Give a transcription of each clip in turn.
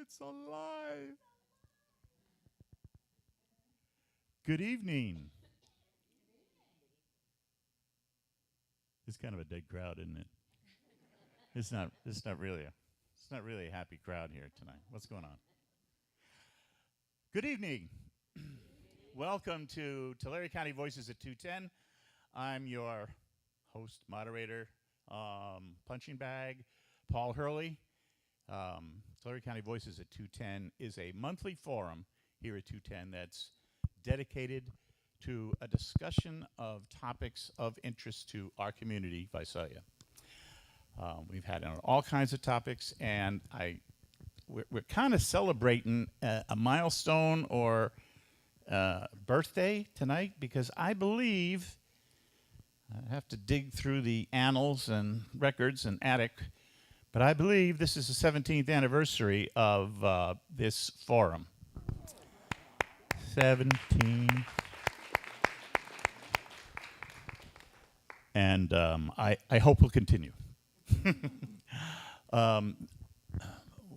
It's alive. Good evening. It's kind of a dead crowd, isn't it? It's not. It's not really a. It's not really a happy crowd here tonight. What's going on? Good evening. Welcome to Tulare County Voices at 210. I'm your host, moderator, punching bag, Paul Hurley. Tulare County Voices at 210 is a monthly forum here at 210 that's dedicated to a discussion of topics of interest to our community, Visalia. We've had all kinds of topics, and we're kind of celebrating a milestone or birthday tonight, because I believe, I have to dig through the annals and records and attic, but I believe this is the 17th anniversary of this forum. 17. And I hope we'll continue.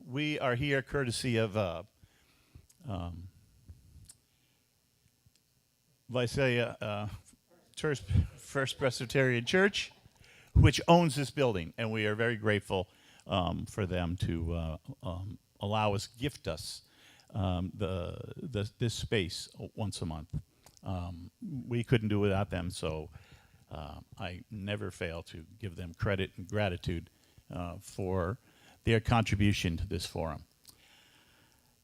We are here courtesy of Visalia First Presbyterian Church, which owns this building, and we are very grateful for them to allow us, gift us this space once a month. We couldn't do without them, so I never fail to give them credit and gratitude for their contribution to this forum.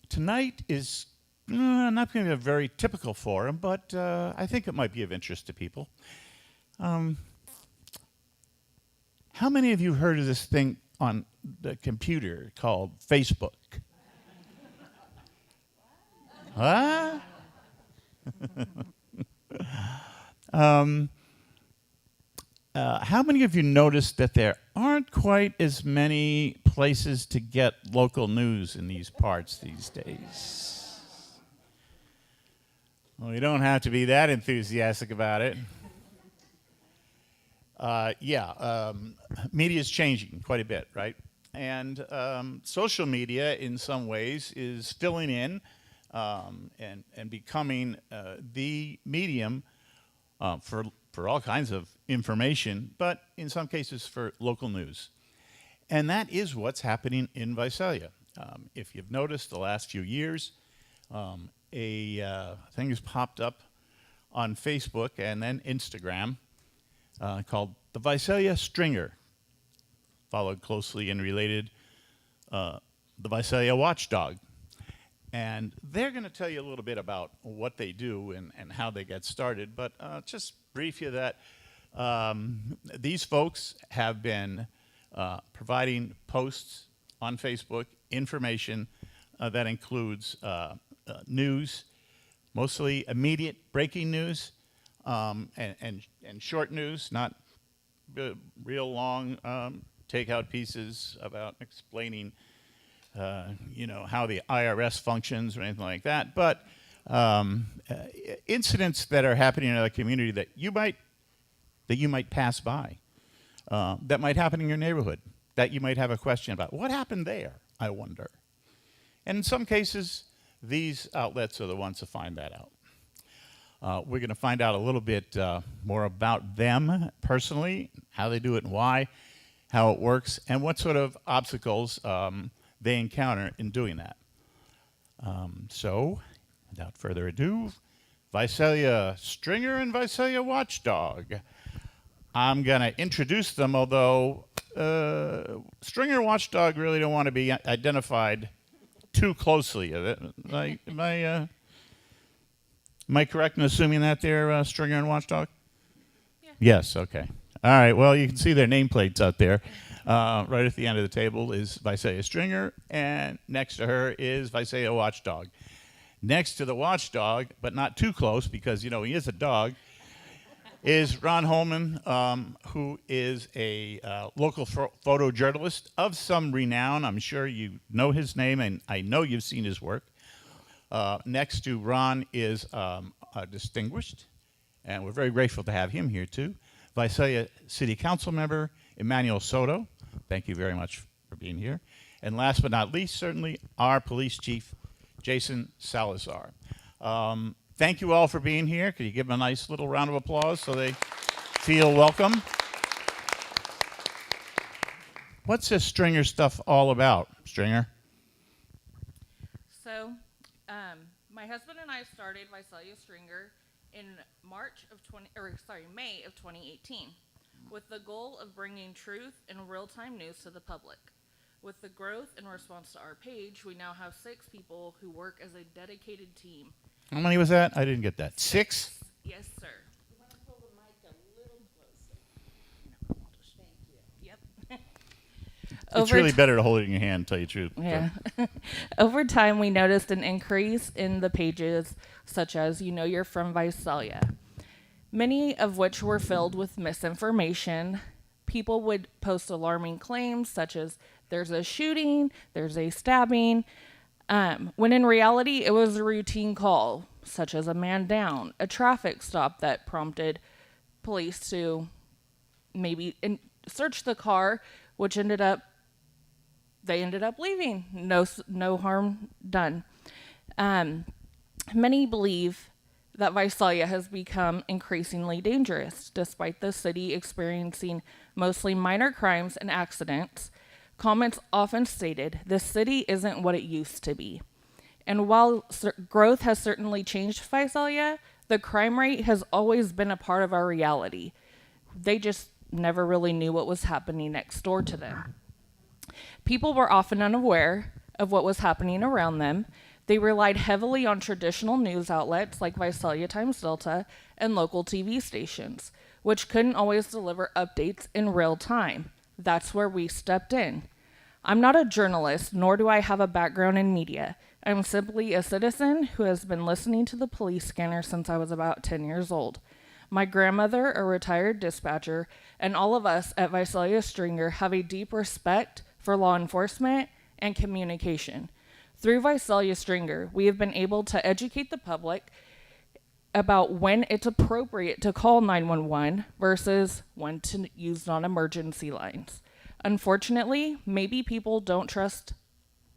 Tonight is not going to be a very typical forum, but I think it might be of interest to people. How many of you heard of this thing on the computer called Facebook? Huh? How many of you noticed that there aren't quite as many places to get local news in these parts these days? Well, you don't have to be that enthusiastic about it. Media is changing quite a bit, right? And social media, in some ways, is filling in and becoming the medium for all kinds of information, but in some cases for local news. And that is what's happening in Visalia. If you've noticed the last few years, a thing has popped up on Facebook and then Instagram called the Visalia Stringer, followed closely and related the Visalia Watchdog. And they're going to tell you a little bit about what they do and how they get started, but just brief you that these folks have been providing posts on Facebook, information that includes news, mostly immediate breaking news, and short news, not real long takeout pieces about explaining how the IRS functions or anything like that, but incidents that are happening in the community that you might pass by, that might happen in your neighborhood, that you might have a question about. What happened there, I wonder? And in some cases, these outlets are the ones to find that out. We're going to find out a little bit more about them personally, how they do it and why, how it works, and what sort of obstacles they encounter in doing that. So, without further ado, Visalia Stringer and Visalia Watchdog. I'm going to introduce them, although Stringer and Watchdog really don't want to be identified too closely. Am I correct in assuming that they're Stringer and Watchdog? Yeah. Yes, okay. All right, well, you can see their nameplates out there. Right at the end of the table is Visalia Stringer, and next to her is Visalia Watchdog. Next to the Watchdog, but not too close because, he is a dog, is Ron Holman, who is a local photojournalist of some renown. I'm sure you know his name, and I know you've seen his work. Next to Ron is a distinguished, and we're very grateful to have him here too, Visalia City Council member Emmanuel Soto. Thank you very much for being here. And last but not least, certainly, our police chief, Jason Salazar. Thank you all for being here. Could you give them a nice little round of applause so they feel welcome? What's this Stringer stuff all about, Stringer? So, my husband and I started Visalia Stringer in May of 2018, with the goal of bringing truth and real-time news to the public. With the growth in response to our page, we now have 6 people who work as a dedicated team. How many was that? I didn't get that. 6? Yes, sir. You want to pull the mic a little closer? No, thank you. Yep. It's really better to hold it in your hand, tell you the truth. Yeah. Over time, we noticed an increase in the pages, such as You Know You're From Visalia, many of which were filled with misinformation. People would post alarming claims, such as there's a shooting, there's a stabbing, when in reality, it was a routine call, such as a man down, a traffic stop that prompted police to maybe search the car, which they ended up leaving. No harm done. Many believe that Visalia has become increasingly dangerous, despite the city experiencing mostly minor crimes and accidents. Comments often stated, "This city isn't what it used to be." And while growth has certainly changed Visalia, the crime rate has always been a part of our reality. They just never really knew what was happening next door to them. People were often unaware of what was happening around them. They relied heavily on traditional news outlets like Visalia Times Delta and local TV stations, which couldn't always deliver updates in real time. That's where we stepped in. I'm not a journalist, nor do I have a background in media. I'm simply a citizen who has been listening to the police scanner since I was about 10 years old. My grandmother, a retired dispatcher, and all of us at Visalia Stringer have a deep respect for law enforcement and communication. Through Visalia Stringer, we have been able to educate the public about when it's appropriate to call 911 versus when to use non-emergency lines. Unfortunately, maybe people don't trust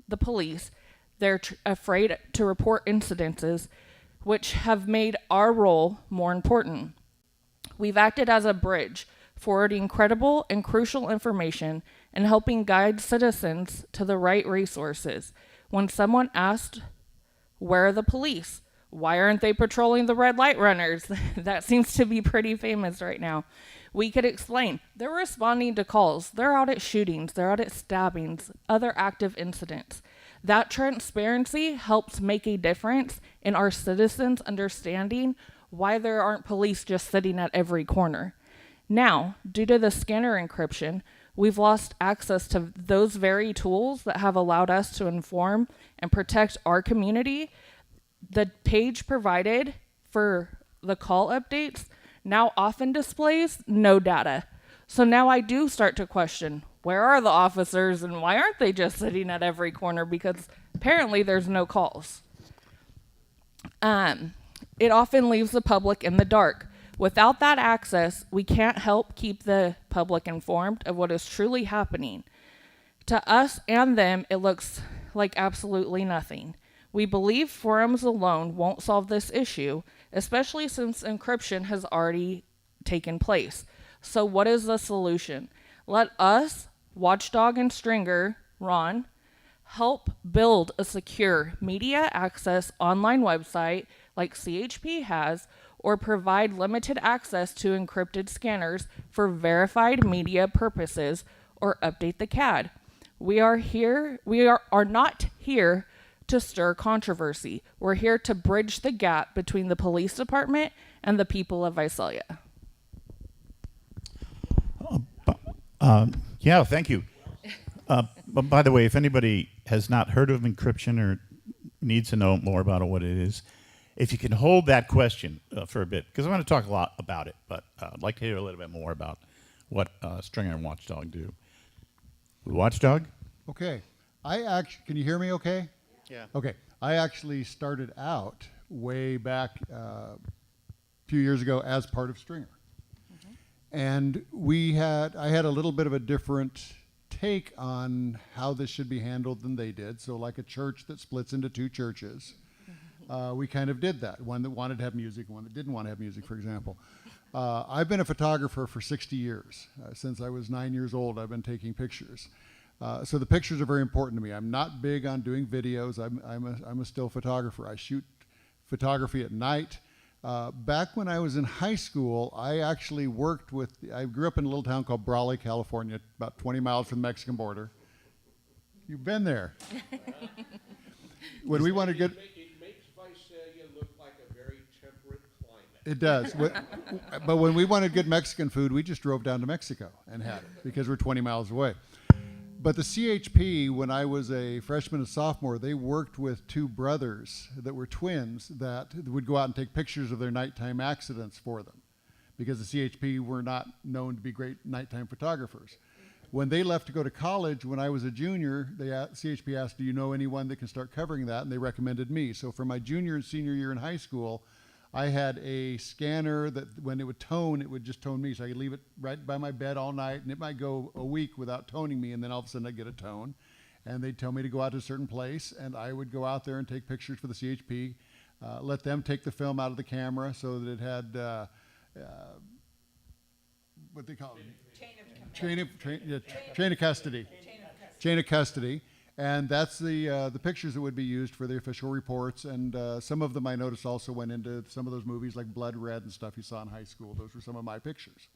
the police. They're afraid to report incidences, which have made our role more important. We've acted as a bridge, forwarding credible and crucial information and helping guide citizens to the right resources. When someone asked, "Where are the police? Why aren't they patrolling the red light runners?" That seems to be pretty famous right now. We could explain, they're responding to calls. They're out at shootings. They're out at stabbings, other active incidents. That transparency helps make a difference in our citizens understanding why there aren't police just sitting at every corner. Now, due to the scanner encryption, we've lost access to those very tools that have allowed us to inform and protect our community. The page provided for the call updates now often displays no data. So now I do start to question, where are the officers and why aren't they just sitting at every corner? Because apparently there's no calls. It often leaves the public in the dark. Without that access, we can't help keep the public informed of what is truly happening. To us and them, it looks like absolutely nothing. We believe forums alone won't solve this issue, especially since encryption has already taken place. So what is the solution? Let us, Watchdog and Stringer, Ron, help build a secure media access online website like CHP has, or provide limited access to encrypted scanners for verified media purposes, or update the CAD. We are not here to stir controversy. We're here to bridge the gap between the police department and the people of Visalia. Yeah, thank you. But by the way, if anybody has not heard of encryption or needs to know more about what it is, if you can hold that question for a bit, because I'm going to talk a lot about it, but I'd like to hear a little bit more about what Stringer and Watchdog do. Watchdog? Okay. Can you hear me okay? Yeah. Okay. I actually started out way back a few years ago as part of Stringer. And I had a little bit of a different take on how this should be handled than they did. So like a church that splits into two churches, we kind of did that. One that wanted to have music and one that didn't want to have music, for example. I've been a photographer for 60 years. Since I was 9 years old, I've been taking pictures. So the pictures are very important to me. I'm not big on doing videos. I'm a still photographer. I shoot photography at night. Back when I was in high school, I actually worked with, I grew up in a little town called Brawley, California, about 20 miles from the Mexican border. You've been there. When we want to get... It makes Visalia look like a very temperate climate. It does. But when we wanted good Mexican food, we just drove down to Mexico and had it because we're 20 miles away. But the CHP, when I was a freshman and sophomore, they worked with two brothers that were twins that would go out and take pictures of their nighttime accidents for them because the CHP were not known to be great nighttime photographers. When they left to go to college, when I was a junior, CHP asked, do you know anyone that can start covering that? And they recommended me. So for my junior and senior year in high school, I had a scanner that when it would tone, it would just tone me. So I could leave it right by my bed all night, and it might go a week without toning me, and then all of a sudden I'd get a tone. And they'd tell me to go out to a certain place, and I would go out there and take pictures for the CHP, let them take the film out of the camera so that it had, what they call it? Chain of custody. Chain of custody. And that's the pictures that would be used for the official reports. And some of them I noticed also went into some of those movies like Blood Red and stuff you saw in high school. Those were some of my pictures.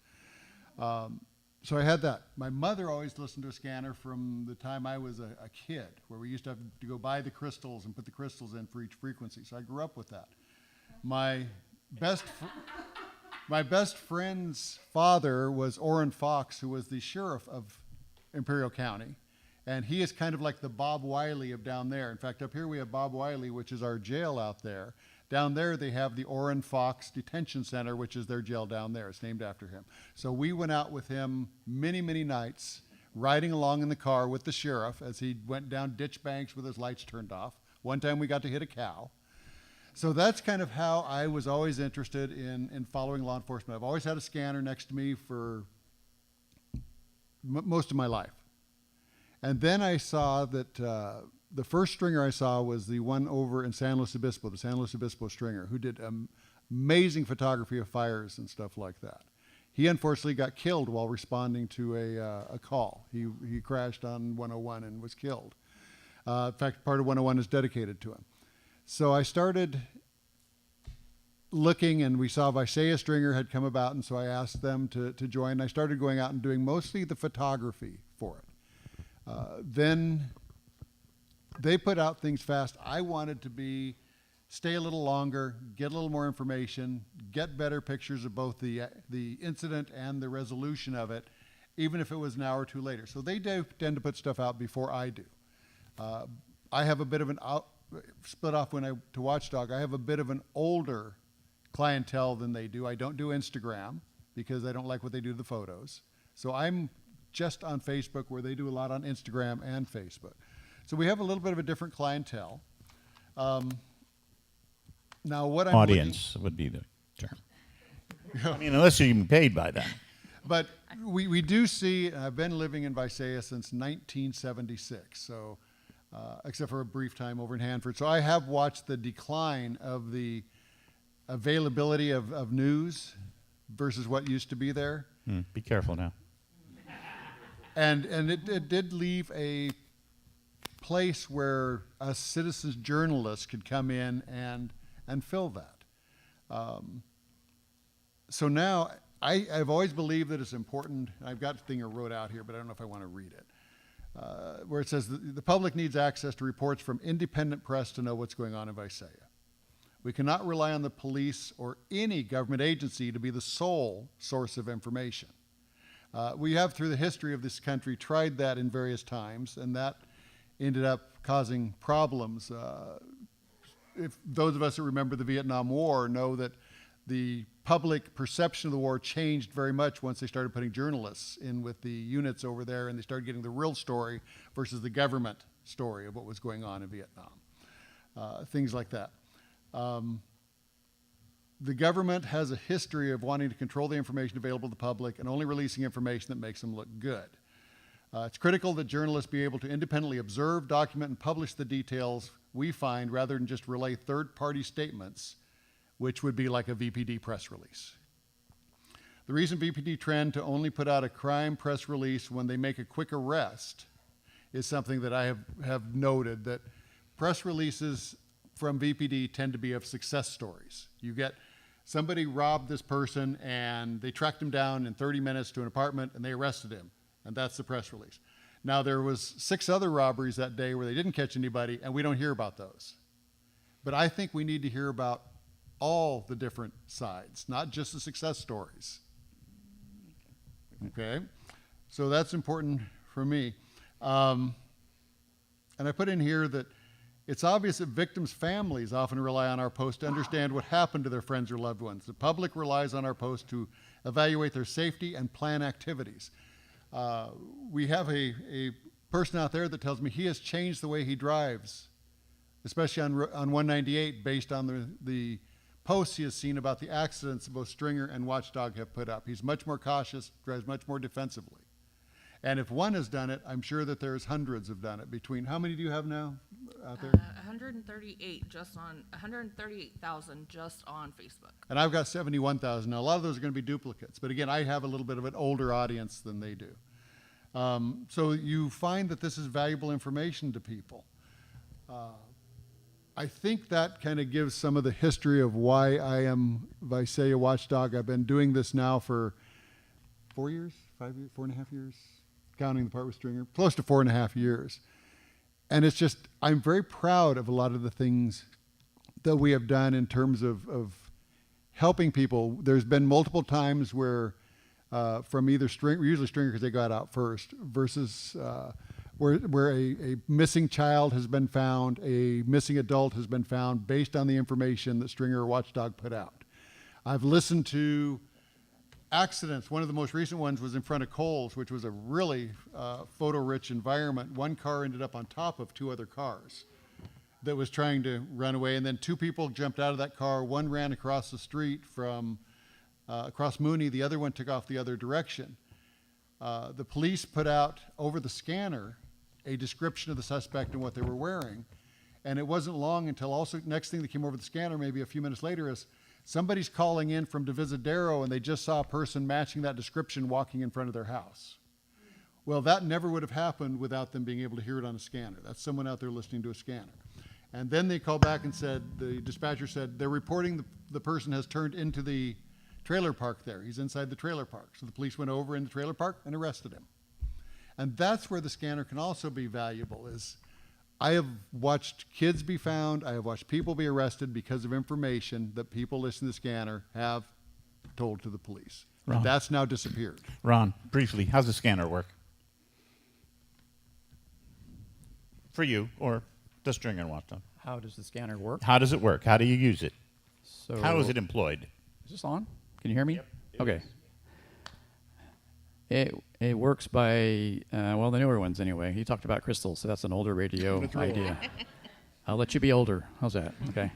So I had that. My mother always listened to a scanner from the time I was a kid, where we used to have to go buy the crystals and put the crystals in for each frequency. So I grew up with that. My best friend's father was Orrin Fox, who was the sheriff of Imperial County. And he is kind of like the Bob Wiley of down there. In fact, up here we have Bob Wiley, which is our jail out there. Down there they have the Orrin Fox Detention Center, which is their jail down there. It's named after him. So we went out with him many, many nights, riding along in the car with the sheriff as he went down ditch banks with his lights turned off. One time we got to hit a cow. So that's kind of how I was always interested in following law enforcement. I've always had a scanner next to me for most of my life. And then I saw that the first stringer I saw was the one over in San Luis Obispo, the San Luis Obispo stringer, who did amazing photography of fires and stuff like that. He unfortunately got killed while responding to a call. He crashed on 101 and was killed. In fact, part of 101 is dedicated to him. So I started looking, and we saw Visalia Stringer had come about, and so I asked them to join. I started going out and doing mostly the photography for it. Then they put out things fast. I wanted to stay a little longer, get a little more information, get better pictures of both the incident and the resolution of it, even if it was an hour or two later. So they do tend to put stuff out before I do. I have a bit of an split off to Watchdog. I have a bit of an older clientele than they do. I don't do Instagram because I don't like what they do to the photos. So I'm just on Facebook, where they do a lot on Instagram and Facebook. So we have a little bit of a different clientele. Now, what I'm Audience would be the term. I mean, unless you're even paid by that. But we do see, I've been living in Visalia since 1976, so except for a brief time over in Hanford. So I have watched the decline of the availability of news versus what used to be there. Be careful now. And it did leave a place where us citizens journalists could come in and fill that. So now I've always believed that it's important. I've got the thing I wrote out here, but I don't know if I want to read it. Where it says the public needs access to reports from independent press to know what's going on in Visalia. We cannot rely on the police or any government agency to be the sole source of information. We have, through the history of this country, tried that in various times, and that ended up causing problems. If those of us that remember the Vietnam War know that the public perception of the war changed very much once they started putting journalists in with the units over there, and they started getting the real story versus the government story of what was going on in Vietnam. Things like that. The government has a history of wanting to control the information available to the public and only releasing information that makes them look good. It's critical that journalists be able to independently observe, document, and publish the details we find rather than just relay third-party statements, which would be like a VPD press release. The recent VPD trend to only put out a crime press release when they make a quick arrest is something that I have noted, that press releases from VPD tend to be of success stories. You get somebody robbed this person and they tracked him down in 30 minutes to an apartment and they arrested him, and that's the press release. Now, there was 6 other robberies that day where they didn't catch anybody, and we don't hear about those. But I think we need to hear about all the different sides, not just the success stories. Okay? So that's important for me. And I put in here that it's obvious that victims' families often rely on our post to understand what happened to their friends or loved ones. The public relies on our post to evaluate their safety and plan activities. We have a person out there that tells me he has changed the way he drives, especially on 198, based on the posts he has seen about the accidents both Stringer and Watchdog have put up. He's much more cautious, drives much more defensively. And if one has done it, I'm sure that there's hundreds have done it. Between, how many do you have now out there? 138,000 just on Facebook. And I've got 71,000. Now, a lot of those are going to be duplicates. But again, I have a little bit of an older audience than they do. So you find that this is valuable information to people. I think that kind of gives some of the history of why I am Visalia Watchdog. I've been doing this now for 4 years, 5 years, 4.5 years, counting the part with Stringer, close to 4.5 years. And it's just, I'm very proud of a lot of the things that we have done in terms of helping people. There's been multiple times where from either Stringer, usually Stringer because they got out first, versus where a missing child has been found, a missing adult has been found based on the information that Stringer or Watchdog put out. I've listened to accidents. One of the most recent ones was in front of Kohl's, which was a really photo-rich environment. One car ended up on top of 2 other cars that was trying to run away, and then 2 people jumped out of that car. One ran across the street from across Mooney. The other one took off the other direction. The police put out over the scanner a description of the suspect and what they were wearing, and it wasn't long until also next thing that came over the scanner, maybe a few minutes later, is somebody's calling in from Divisadero and they just saw a person matching that description walking in front of their house. Well, that never would have happened without them being able to hear it on a scanner. That's someone out there listening to a scanner. And then they called back and said, the dispatcher said, they're reporting the person has turned into the trailer park there. He's inside the trailer park. So the police went over in the trailer park and arrested him. And that's where the scanner can also be valuable, is I have watched kids be found, I have watched people be arrested because of information that people listening to the scanner have told to the police. Ron. And that's now disappeared. Ron, briefly, how's the scanner work? For you, or the Stringer and Watchdog? How does the scanner work? How does it work? How do you use it? So How is it employed? Is this on? Can you hear me? Yep, Okay. It works by, well, the newer ones anyway. He talked about crystals, so that's an older radio idea. I'll let you be older. How's that? Okay.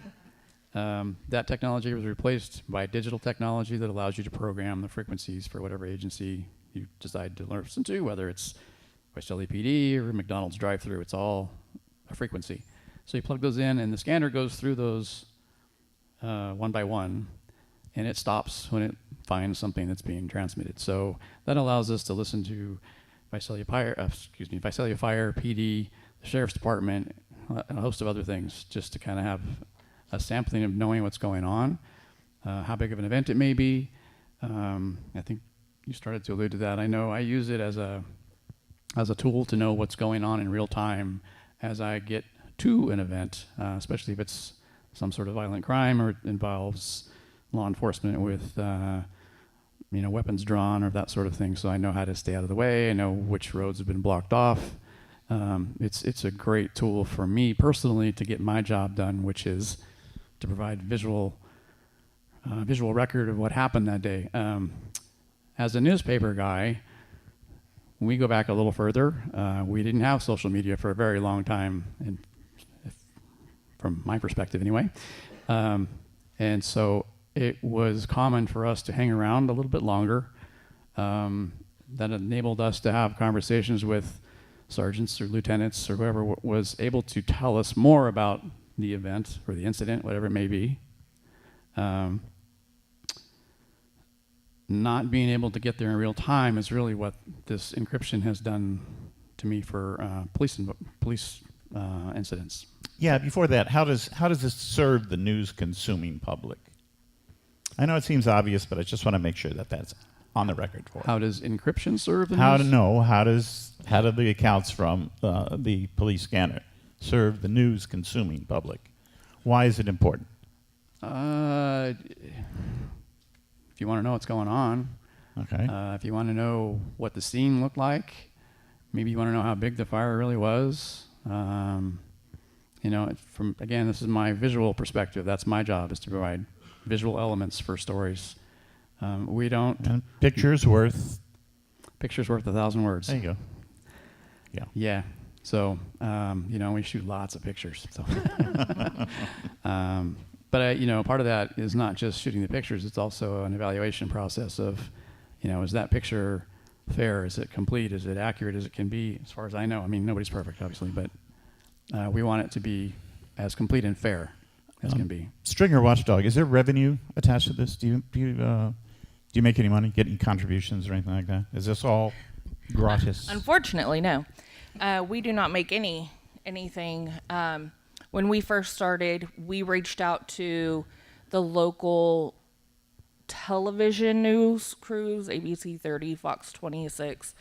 That technology was replaced by digital technology that allows you to program the frequencies for whatever agency you decide to listen to, whether it's Visalia PD or McDonald's drive-through. It's all a frequency. So you plug those in, and the scanner goes through those one by one, and it stops when it finds something that's being transmitted. So that allows us to listen to Visalia Fire, PD, the Sheriff's Department, a host of other things, just to kind of have a sampling of knowing what's going on, how big of an event it may be. I think you started to allude to that. I know I use it as a tool to know what's going on in real time as I get to an event, especially if it's some sort of violent crime or involves law enforcement with weapons drawn or that sort of thing. So I know how to stay out of the way. I know which roads have been blocked off. It's a great tool for me personally to get my job done, which is to provide visual record of what happened that day. As a newspaper guy, when we go back a little further, we didn't have social media for a very long time, and from my perspective anyway. And so it was common for us to hang around a little bit longer, that enabled us to have conversations with sergeants or lieutenants or whoever was able to tell us more about the event or the incident, whatever it may be. Not being able to get there in real time is really what this encryption has done to me for police incidents. Yeah, before that, how does this serve the news-consuming public? I know it seems obvious, but I just want to make sure that that's on the record for. How does encryption serve the How news? to know? How do the accounts from the police scanner serve the news-consuming public? Why is it important? If you want to know what's going on, Okay. if you want to know what the scene looked like, maybe you want to know how big the fire really was. Again, this is my visual perspective. That's my job, is to provide visual elements for stories. We don't. And pictures worth. Pictures worth 1,000 words. There you go. Yeah. Yeah. So, we shoot lots of pictures. So, but part of that is not just shooting the pictures. It's also an evaluation process of, is that picture fair? Is it complete? Is it accurate as it can be? As far as I know, I mean, nobody's perfect, obviously, but we want it to be as complete and fair as can be. Stringer Watchdog. Is there revenue attached to this? Do you make any money, get any contributions or anything like that? Is this all gratis? Unfortunately, no. We do not make anything. When we first started, we reached out to the local television news crews, ABC 30, Fox 26.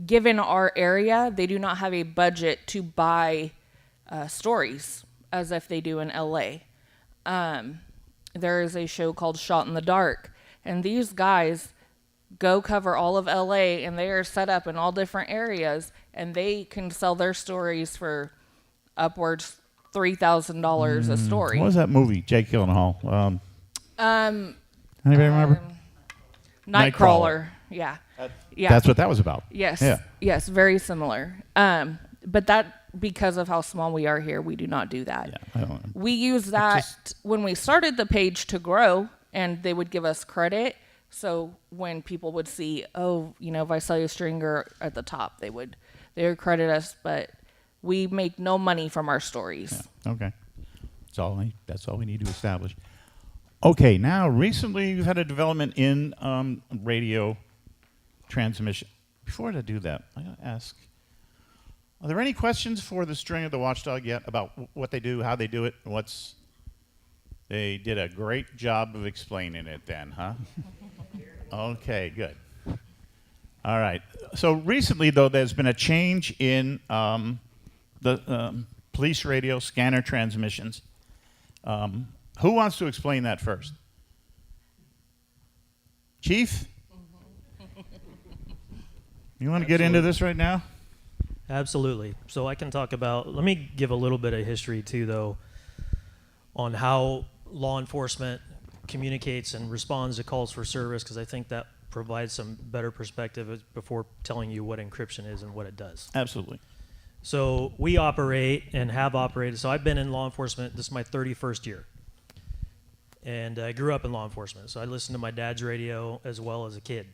Given our area, they do not have a budget to buy stories as if they do in LA. There is a show called Shot in the Dark, and these guys go cover all of LA, and they are set up in all different areas, and they can sell their stories for upwards $3,000 a story. What was that movie, Jake Gyllenhaal? Anybody remember? Nightcrawler. Yeah. Yeah. That's what that was about. Yes. Yeah. Yes, very similar. But that, because of how small we are here, we do not do that. Yeah, I don't know. We use that when we started the page to grow, and they would give us credit. So when people would see, Visalia Stringer at the top, they would credit us, but we make no money from our stories. Yeah. Okay. That's all we need to establish. Okay, now recently we've had a development in radio transmission. Before I do that, I gotta ask, are there any questions for the Stringer the Watchdog yet about what they do, how they do it, They did a great job of explaining it then, huh? Okay, good. All right. So recently, though, there's been a change in the police radio scanner transmissions. Who wants to explain that first? Chief? You want to get into this right now? Absolutely. So I can talk about, let me give a little bit of history too, though, on how law enforcement communicates and responds to calls for service, because I think that provides some better perspective before telling you what encryption is and what it does. Absolutely. So we operate and have operated. So I've been in law enforcement. This is my 31st year. And I grew up in law enforcement. So I listened to my dad's radio as well as a kid.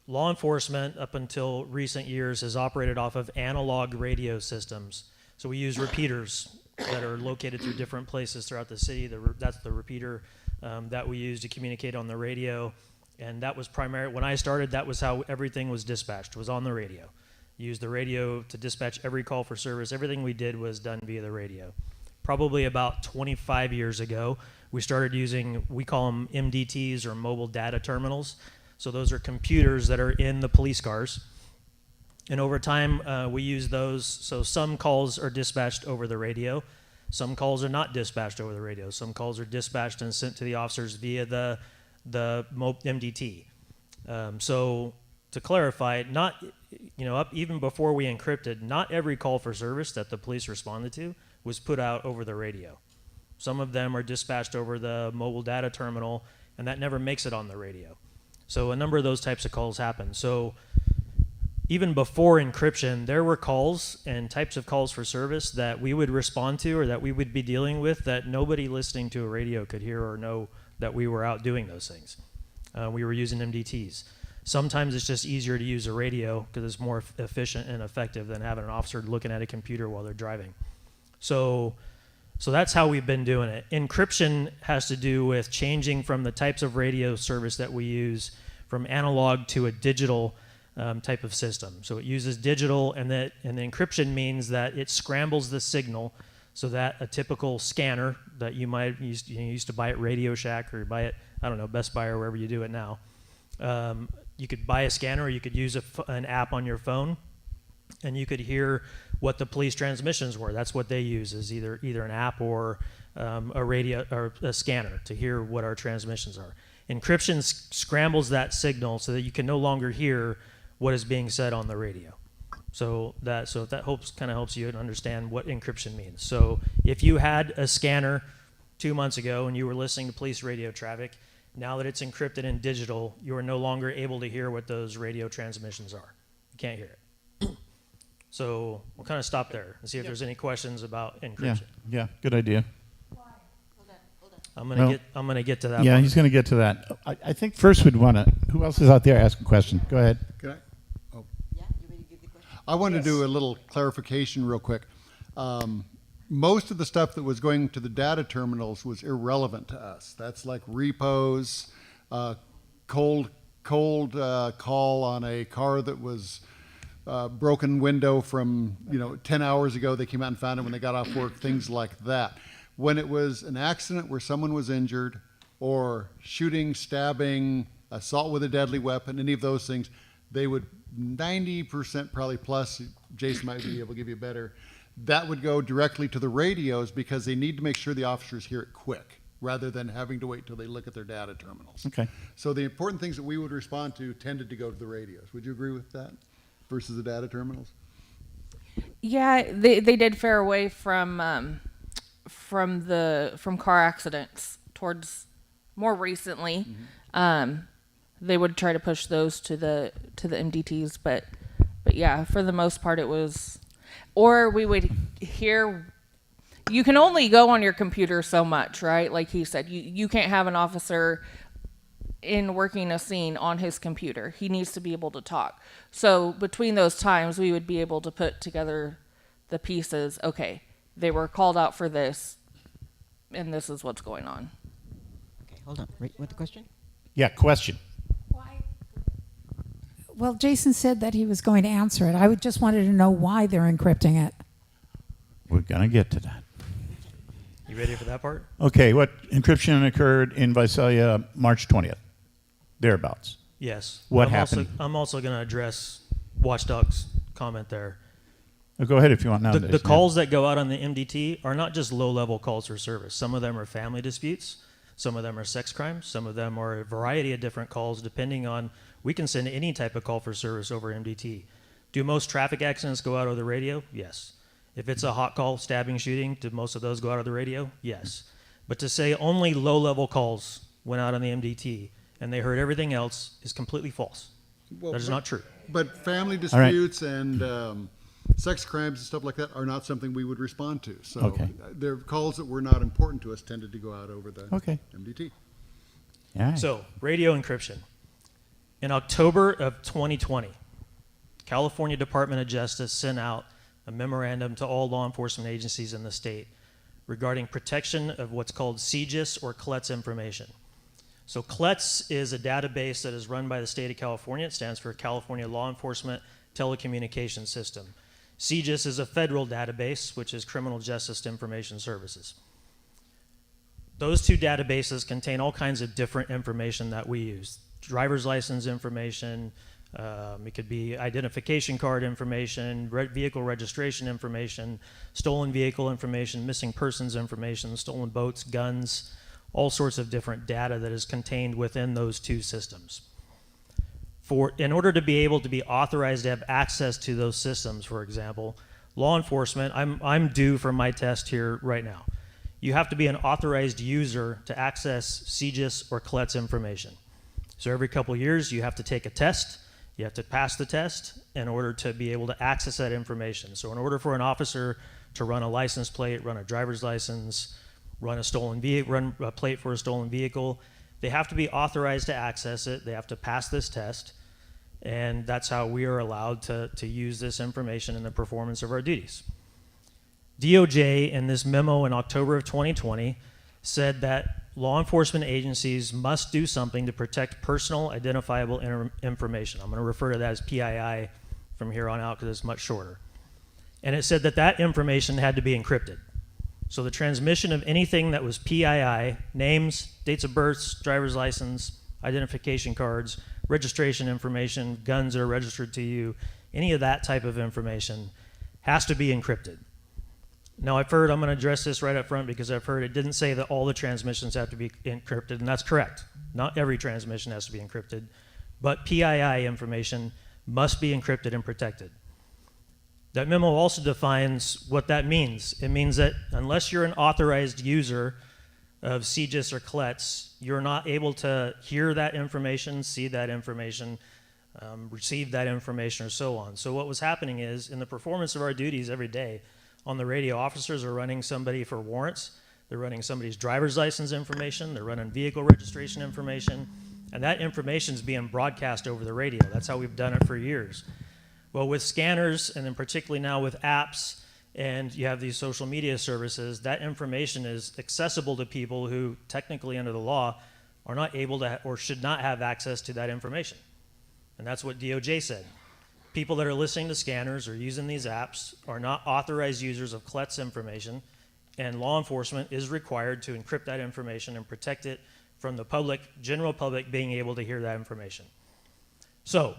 Law enforcement, up until recent years, has operated off of analog radio systems. So we use repeaters that are located through different places throughout the city. That's the repeater that we use to communicate on the radio. And that was primary. When I started, that was how everything was dispatched, was on the radio. Used the radio to dispatch every call for service. Everything we did was done via the radio. Probably about 25 years ago, we started using, we call them MDTs, or mobile data terminals. So those are computers that are in the police cars. And over time, we use those. So some calls are dispatched over the radio. Some calls are not dispatched over the radio. Some calls are dispatched and sent to the officers via the MDT. So to clarify, even before we encrypted, not every call for service that the police responded to was put out over the radio. Some of them are dispatched over the mobile data terminal, and that never makes it on the radio. So a number of those types of calls happen. So even before encryption, there were calls and types of calls for service that we would respond to, or that we would be dealing with, that nobody listening to a radio could hear or know that we were out doing those things. We were using MDTs. Sometimes it's just easier to use a radio because it's more efficient and effective than having an officer looking at a computer while they're driving. So that's how we've been doing it. Encryption has to do with changing from the types of radio service that we use from analog to a digital type of system. So it uses digital, and the encryption means that it scrambles the signal so that a typical scanner that you might used to buy at Radio Shack, or buy it, I don't know, Best Buy or wherever you do it now. You could buy a scanner, or you could use an app on your phone, and you could hear what the police transmissions were. That's what they use, is either an app or a radio or a scanner to hear what our transmissions are. Encryption scrambles that signal so that you can no longer hear what is being said on the radio. So that kind of helps you understand what encryption means. So if you had a scanner 2 months ago and you were listening to police radio traffic, now that it's encrypted in digital, you are no longer able to hear what those radio transmissions are. You can't hear it. So we'll kind of stop there and see if there's any questions about encryption. Yeah, good idea. I'm gonna get to that. Yeah, one. he's going to get to that. I think first we'd want to, who else is out there asking a question? Go ahead. Can I? Oh. Yeah, you ready to give the question? I want to do a little clarification real quick. Most of the stuff that was going to the data terminals was irrelevant to us. That's like repos, cold call on a car that was broken window from 10 hours ago. They came out and found it when they got off work, things like that. When it was an accident where someone was injured, or shooting, stabbing, assault with a deadly weapon, any of those things, they would 90% probably plus, Jason might be able to give you better, that would go directly to the radios because they need to make sure the officers hear it quick rather than having to wait till they look at their data terminals. Okay. So the important things that we would respond to tended to go to the radios. Would you agree with that versus the data terminals? Yeah, they did fare away from car accidents towards more recently. They would try to push those to the MDTs, but yeah, for the most part it was, or we would hear. You can only go on your computer so much, right? Like he said, you can't have an officer in working a scene on his computer. He needs to be able to talk. So between those times, we would be able to put together the pieces. Okay, they were called out for this, and this is what's going on. Okay, hold on. Wait, what the question? Yeah, question. Well, Jason said that he was going to answer it. I just wanted to know why they're encrypting it. We're going to get to that. You ready for that part? Okay, what encryption occurred in Visalia March 20th? Thereabouts. Yes. What I'm happened? I'm also going to address Watchdog's comment there. Go ahead if you want nowadays. The calls that go out on the MDT are not just low-level calls for service. Some of them are family disputes. Some of them are sex crimes. Some of them are a variety of different calls depending on, we can send any type of call for service over MDT. Do most traffic accidents go out over the radio? Yes. If it's a hot call, stabbing, shooting, do most of those go out of the radio? Yes. But to say only low-level calls went out on the MDT and they heard everything else is completely false. Well, that is not true. But family disputes and sex crimes and stuff like that are not something we would respond to. So Okay. their calls that were not important to us tended to go out over the MDT. Yeah. So, radio encryption. In October of 2020, California Department of Justice sent out a memorandum to all law enforcement agencies in the state regarding protection of what's called CGIS or CLETS information. So CLETS is a database that is run by the state of California. It stands for California Law Enforcement Telecommunications System. CGIS is a federal database, which is Criminal Justice Information Services. Those two databases contain all kinds of different information that we use. Driver's license information, it could be identification card information, vehicle registration information, stolen vehicle information, missing persons information, stolen boats, guns, all sorts of different data that is contained within those two systems. In order to be able to be authorized to have access to those systems, for example, law enforcement, I'm due for my test here right now. You have to be an authorized user to access CGIS or CLETS information. So every couple of years, you have to take a test. You have to pass the test in order to be able to access that information. So in order for an officer to run a license plate, run a driver's license, run a plate for a stolen vehicle, they have to be authorized to access it. They have to pass this test. And that's how we are allowed to use this information in the performance of our duties. DOJ, in this memo in October of 2020, said that law enforcement agencies must do something to protect personal identifiable information. I'm going to refer to that as PII from here on out because it's much shorter. And it said that that information had to be encrypted. So the transmission of anything that was PII, names, dates of births, driver's license, identification cards, registration information, guns that are registered to you, any of that type of information has to be encrypted. Now I'm going to address this right up front because I've heard it didn't say that all the transmissions have to be encrypted, and that's correct. Not every transmission has to be encrypted, but PII information must be encrypted and protected. That memo also defines what that means. It means that unless you're an authorized user of CGIS or CLETS, you're not able to hear that information, see that information, receive that information, or so on. So what was happening is, in the performance of our duties every day, on the radio, officers are running somebody for warrants, they're running somebody's driver's license information, they're running vehicle registration information, and that information is being broadcast over the radio. That's how we've done it for years. Well, with scanners, and then particularly now with apps, and you have these social media services, that information is accessible to people who, technically under the law, are not able to or should not have access to that information. And that's what DOJ said. People that are listening to scanners or using these apps are not authorized users of CLETS information, and law enforcement is required to encrypt that information and protect it from the public, general public, being able to hear that information. So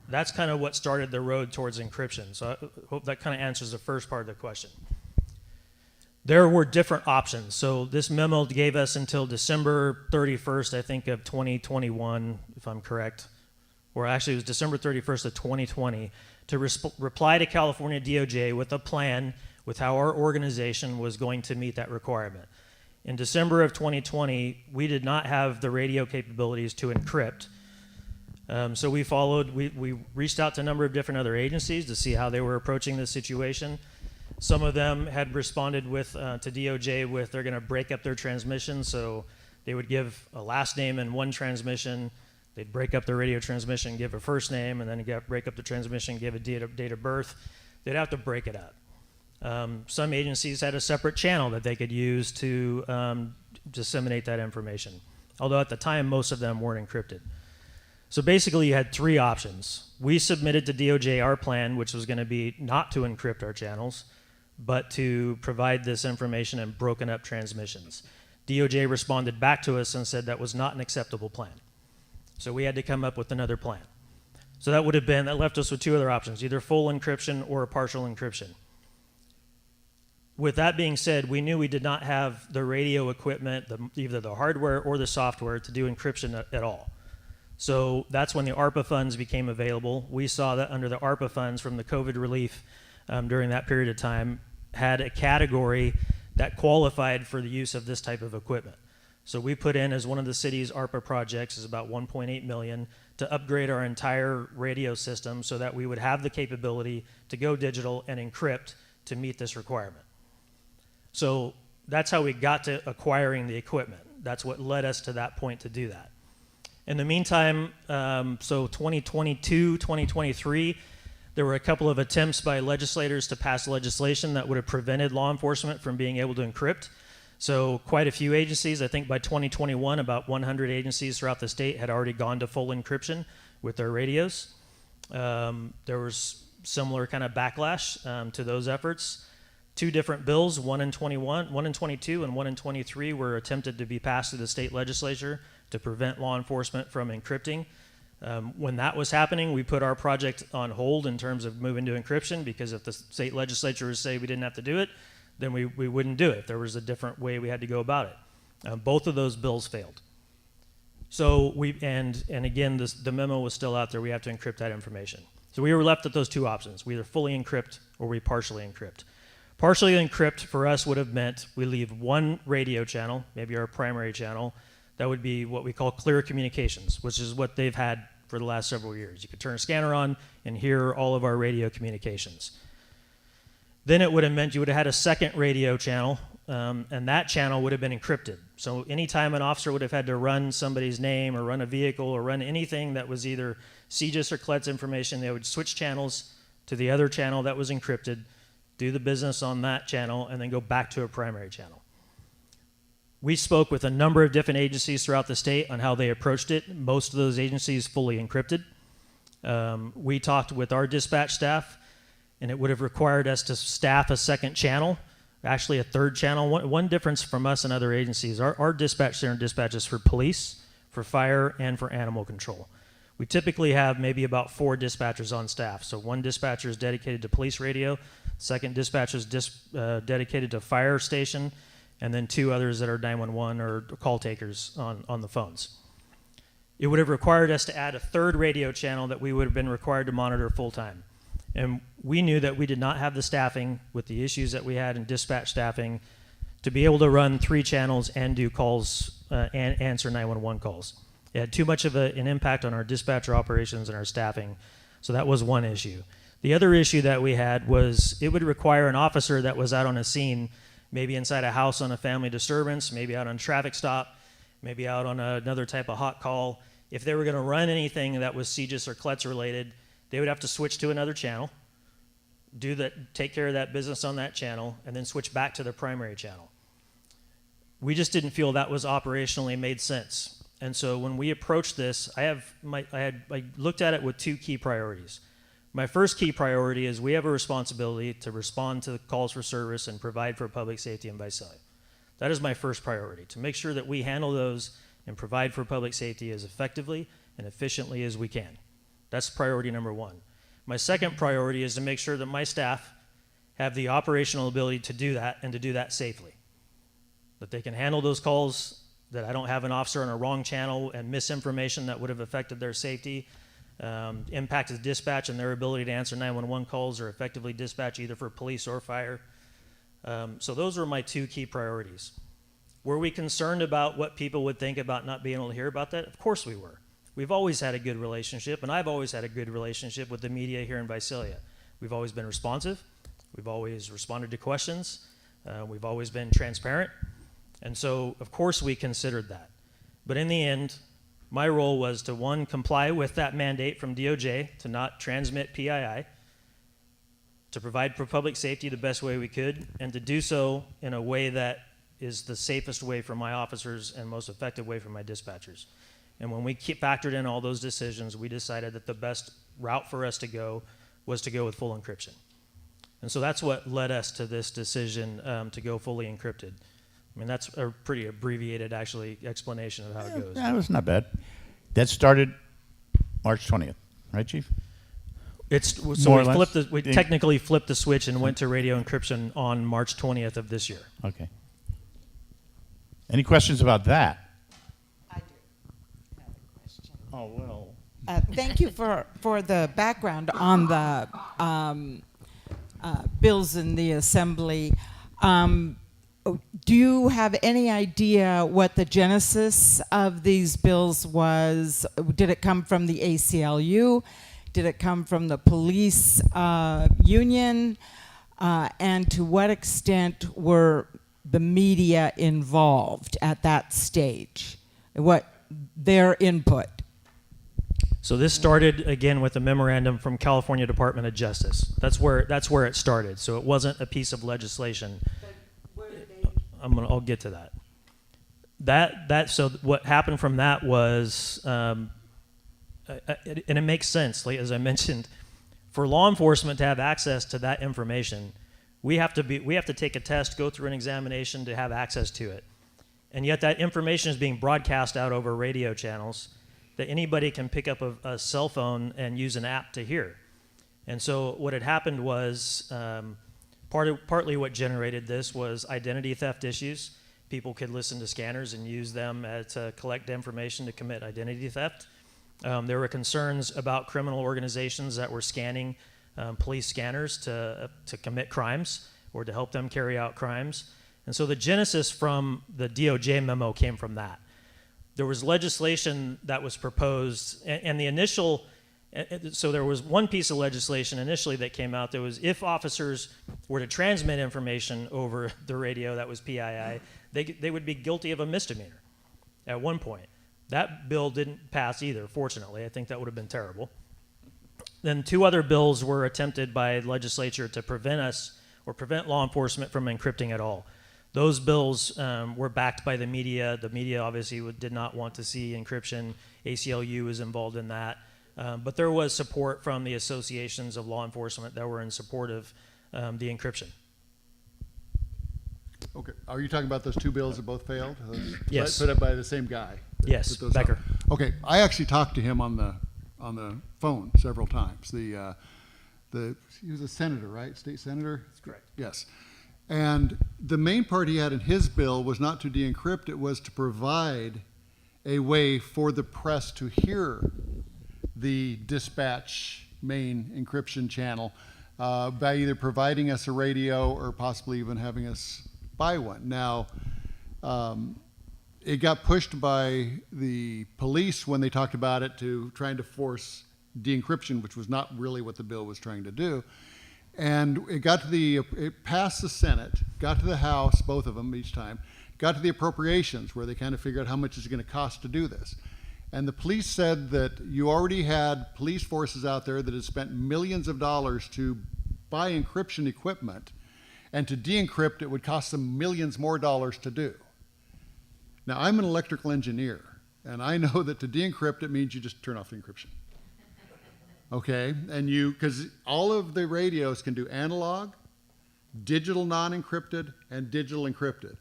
that's kind of what started the road towards encryption. So I hope that kind of answers the first part of the question. There were different options. So this memo gave us until December 31st, I think, of 2021, if I'm correct, or actually it was December 31st of 2020, to reply to California DOJ with a plan with how our organization was going to meet that requirement. In December of 2020, we did not have the radio capabilities to encrypt. So we reached out to a number of different other agencies to see how they were approaching this situation. Some of them had responded with to DOJ with they're going to break up their transmission, so they would give a last name in one transmission, they'd break up the radio transmission, give a first name, and then break up the transmission, give a date of birth. They'd have to break it up. Some agencies had a separate channel that they could use to disseminate that information, although at the time most of them weren't encrypted. So basically you had three options. We submitted to DOJ our plan, which was going to be not to encrypt our channels, but to provide this information in broken up transmissions. DOJ responded back to us and said that was not an acceptable plan. So we had to come up with another plan. So that left us with two other options, either full encryption or a partial encryption. With that being said, we knew we did not have the radio equipment, either the hardware or the software, to do encryption at all. So that's when the ARPA funds became available. We saw that under the ARPA funds from the COVID relief during that period of time had a category that qualified for the use of this type of equipment. So we put in as one of the city's ARPA projects is about $1.8 million to upgrade our entire radio system so that we would have the capability to go digital and encrypt to meet this requirement. So that's how we got to acquiring the equipment. That's what led us to that point to do that. In the meantime, so 2022, 2023, there were a couple of attempts by legislators to pass legislation that would have prevented law enforcement from being able to encrypt. So quite a few agencies, I think by 2021, about 100 agencies throughout the state had already gone to full encryption with their radios. There was similar kind of backlash to those efforts. Two different bills, one in 22 and one in 23, were attempted to be passed through the state legislature to prevent law enforcement from encrypting. When that was happening, we put our project on hold in terms of moving to encryption, because if the state legislature would say we didn't have to do it, then we wouldn't do it. There was a different way we had to go about it. Both of those bills failed. So and again, the memo was still out there. We have to encrypt that information. So we were left with those two options. We either fully encrypt or we partially encrypt. Partially encrypt for us would have meant we leave one radio channel, maybe our primary channel. That would be what we call clear communications, which is what they've had for the last several years. You could turn a scanner on and hear all of our radio communications. Then it would have meant you would have had a second radio channel and that channel would have been encrypted. So anytime an officer would have had to run somebody's name or run a vehicle or run anything that was either CGIS or CLETS information, they would switch channels to the other channel that was encrypted, do the business on that channel, and then go back to a primary channel. We spoke with a number of different agencies throughout the state on how they approached it. Most of those agencies fully encrypted. We talked with our dispatch staff, and it would have required us to staff a second channel, actually a third channel. One difference from us and other agencies, our dispatch center dispatches for police, for fire, and for animal control. We typically have maybe about 4 dispatchers on staff. So one dispatcher is dedicated to police radio, second dispatcher is dedicated to fire station, and then 2 others that are 911 or call takers on the phones. It would have required us to add a third radio channel that we would have been required to monitor full time. And we knew that we did not have the staffing with the issues that we had in dispatch staffing to be able to run 3 channels and do calls and answer 911 calls. It had too much of an impact on our dispatcher operations and our staffing, so that was one issue. The other issue that we had was it would require an officer that was out on a scene, maybe inside a house on a family disturbance, maybe out on a traffic stop, maybe out on another type of hot call. If they were going to run anything that was CGIS or CLETS related, they would have to switch to another channel, take care of that business on that channel, and then switch back to the primary channel. We just didn't feel that was operationally made sense. And so when we approached this, I looked at it with 2 key priorities. My first key priority is we have a responsibility to respond to the calls for service and provide for public safety in Visalia. That is my first priority, to make sure that we handle those and provide for public safety as effectively and efficiently as we can. That's priority number 1. My second priority is to make sure that my staff have the operational ability to do that and to do that safely. That they can handle those calls, that I don't have an officer on a wrong channel and misinformation that would have affected their safety, impacted dispatch and their ability to answer 911 calls or effectively dispatch either for police or fire. So those were my 2 key priorities. Were we concerned about what people would think about not being able to hear about that? Of course we were. We've always had a good relationship, and I've always had a good relationship with the media here in Visalia. We've always been responsive. We've always responded to questions. We've always been transparent. And so, of course, we considered that. But in the end, my role was to, 1, comply with that mandate from DOJ to not transmit PII, to provide for public safety the best way we could, and to do so in a way that is the safest way for my officers and most effective way for my dispatchers. And when we factored in all those decisions, we decided that the best route for us to go was to go with full encryption. And so that's what led us to this decision to go fully encrypted. I mean, that's a pretty abbreviated, actually, explanation of how it goes. That was not bad. That started March 20th, right, Chief? We technically flipped the switch and went to radio encryption on March 20th of this year. Okay. Any questions about that? I do have a question. Oh, well. Thank you for the background on the bills in the assembly. Do you have any idea what the genesis of these bills was? Did it come from the ACLU? Did it come from the police union? And to what extent were the media involved at that stage? What their input? So this started again with a memorandum from California Department of Justice. That's where it started. So it wasn't a piece of legislation. I'll get to that. So what happened from that was, and it makes sense. Like, as I mentioned, for law enforcement to have access to that information, we have to take a test, go through an examination to have access to it, and yet that information is being broadcast out over radio channels that anybody can pick up a cell phone and use an app to hear. And so what had happened was. Partly what generated this was identity theft issues. People could listen to scanners and use them to collect information to commit identity theft. There were concerns about criminal organizations that were scanning police scanners to commit crimes or to help them carry out crimes. And so the genesis from the DOJ memo came from that. There was legislation that was proposed, and the initial So there was one piece of legislation initially that came out that was if officers were to transmit information over the radio that was PII, they would be guilty of a misdemeanor at one point. That bill didn't pass either, fortunately. I think that would have been terrible. Then 2 other bills were attempted by the legislature to prevent law enforcement from encrypting at all. Those bills were backed by the media. The media obviously did not want to see encryption. ACLU was involved in that. But there was support from the associations of law enforcement that were in support of the encryption. Okay. Are you talking about those 2 bills that both failed? Yes. Put up by the same guy? Yes, Put those Becker. up. Okay. I actually talked to him on the phone several times. He was a senator, right? State senator? That's correct. Yes. And the main part he had in his bill was not to de-encrypt, it was to provide a way for the press to hear the dispatch main encryption channel by either providing us a radio or possibly even having us buy one. Now, it got pushed by the police when they talked about it to trying to force de-encryption, which was not really what the bill was trying to do. And it passed the Senate, got to the House, both of them each time, got to the appropriations where they kind of figured out how much it's going to cost to do this. And the police said that you already had police forces out there that had spent millions of dollars to buy encryption equipment, and to de-encrypt it would cost them millions more dollars to do. Now, I'm an electrical engineer, and I know that to de-encrypt it means you just turn off the encryption. Okay? And because all of the radios can do analog, digital non-encrypted, and digital encrypted.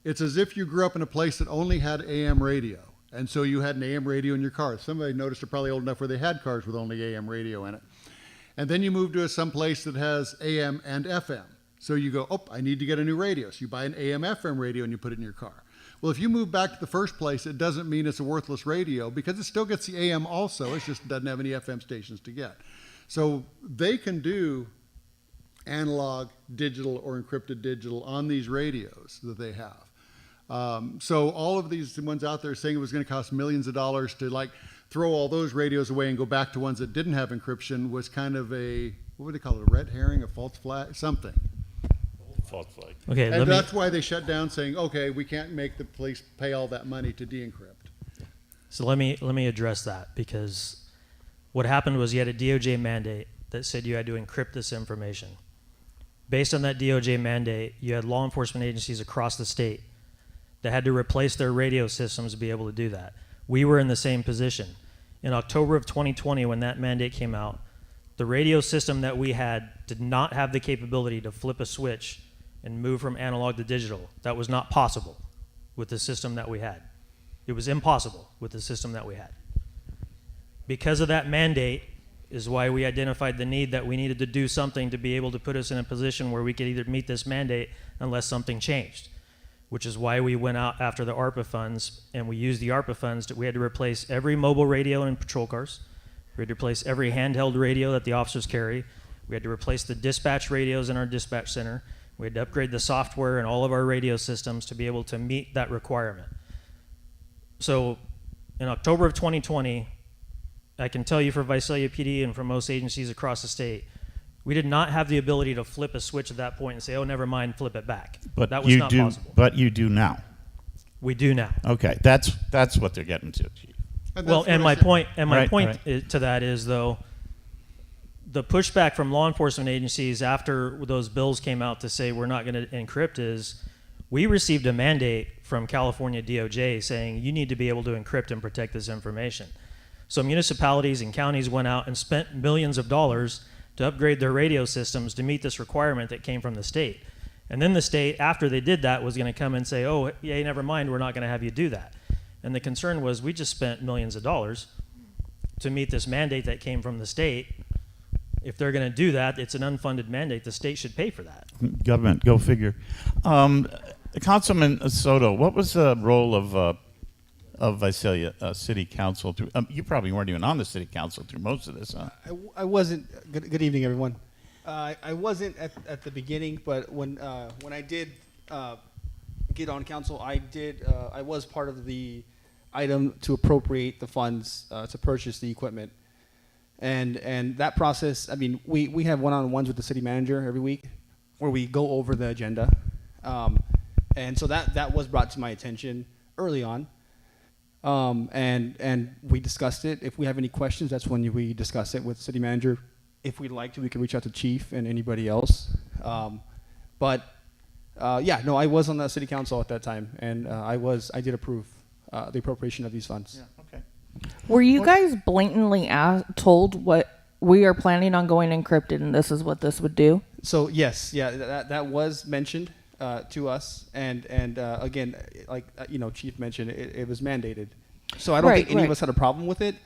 It's as if you grew up in a place that only had AM radio. And so you had an AM radio in your car. Somebody noticed they're probably old enough where they had cars with only AM radio in it. And then you move to some place that has AM and FM. So you go, oh, I need to get a new radio. So you buy an AM FM radio and you put it in your car. Well, if you move back to the first place, it doesn't mean it's a worthless radio because it still gets the AM also. It just doesn't have any FM stations to get. So they can do analog, digital, or encrypted digital on these radios that they have. So all of these ones out there saying it was going to cost millions of dollars to throw all those radios away and go back to ones that didn't have encryption was kind of what would they call it, a red herring, a false flag, something. False flag. Okay, And that's why they shut down saying, okay, we can't make the police pay all that money to de-encrypt. So let me address that, because what happened was you had a DOJ mandate that said you had to encrypt this information. Based on that DOJ mandate, you had law enforcement agencies across the state that had to replace their radio systems to be able to do that. We were in the same position. In October of 2020, when that mandate came out, the radio system that we had did not have the capability to flip a switch and move from analog to digital. That was not possible with the system that we had. It was impossible with the system that we had. Because of that mandate is why we identified the need that we needed to do something to be able to put us in a position where we could either meet this mandate unless something changed, which is why we went out after the ARPA funds, and we used the ARPA funds. We had to replace every mobile radio in patrol cars. We had to replace every handheld radio that the officers carry. We had to replace the dispatch radios in our dispatch center. We had to upgrade the software in all of our radio systems to be able to meet that requirement. So in October of 2020, I can tell you for Visalia PD and for most agencies across the state, we did not have the ability to flip a switch at that point and say, oh, never mind, flip it back. But that was not possible. But you do now. We do now. Okay, that's what they're getting to, Chief. Well, and my point to that is, though, the pushback from law enforcement agencies after those bills came out to say we're not going to encrypt is we received a mandate from California DOJ saying you need to be able to encrypt and protect this information. So municipalities and counties went out and spent millions of dollars to upgrade their radio systems to meet this requirement that came from the state. And then the state, after they did that, was going to come and say, oh, yeah, never mind, we're not going to have you do that. And the concern was we just spent millions of dollars to meet this mandate that came from the state. If they're going to do that, it's an unfunded mandate. The state should pay for that. Government, go figure. Councilman Soto, what was the role of Visalia City Council? You probably weren't even on the City Council through most of this, huh? I wasn't. Good evening, everyone. I wasn't at the beginning, but when I did get on council, I was part of the item to appropriate the funds to purchase the equipment. And that process, I mean, we have one-on-ones with the city manager every week where we go over the agenda. And so that was brought to my attention early on. And we discussed it. If we have any questions, that's when we discuss it with the city manager. If we'd like to, we could reach out to chief and anybody else. I was on the city council at that time, and I did approve the appropriation of these funds. Yeah, okay. Were you guys blatantly told what we are planning on going encrypted and this is what this would do? So yes, that was mentioned to us, and again, like Chief mentioned, it was mandated. So I don't think any of us had a problem with it.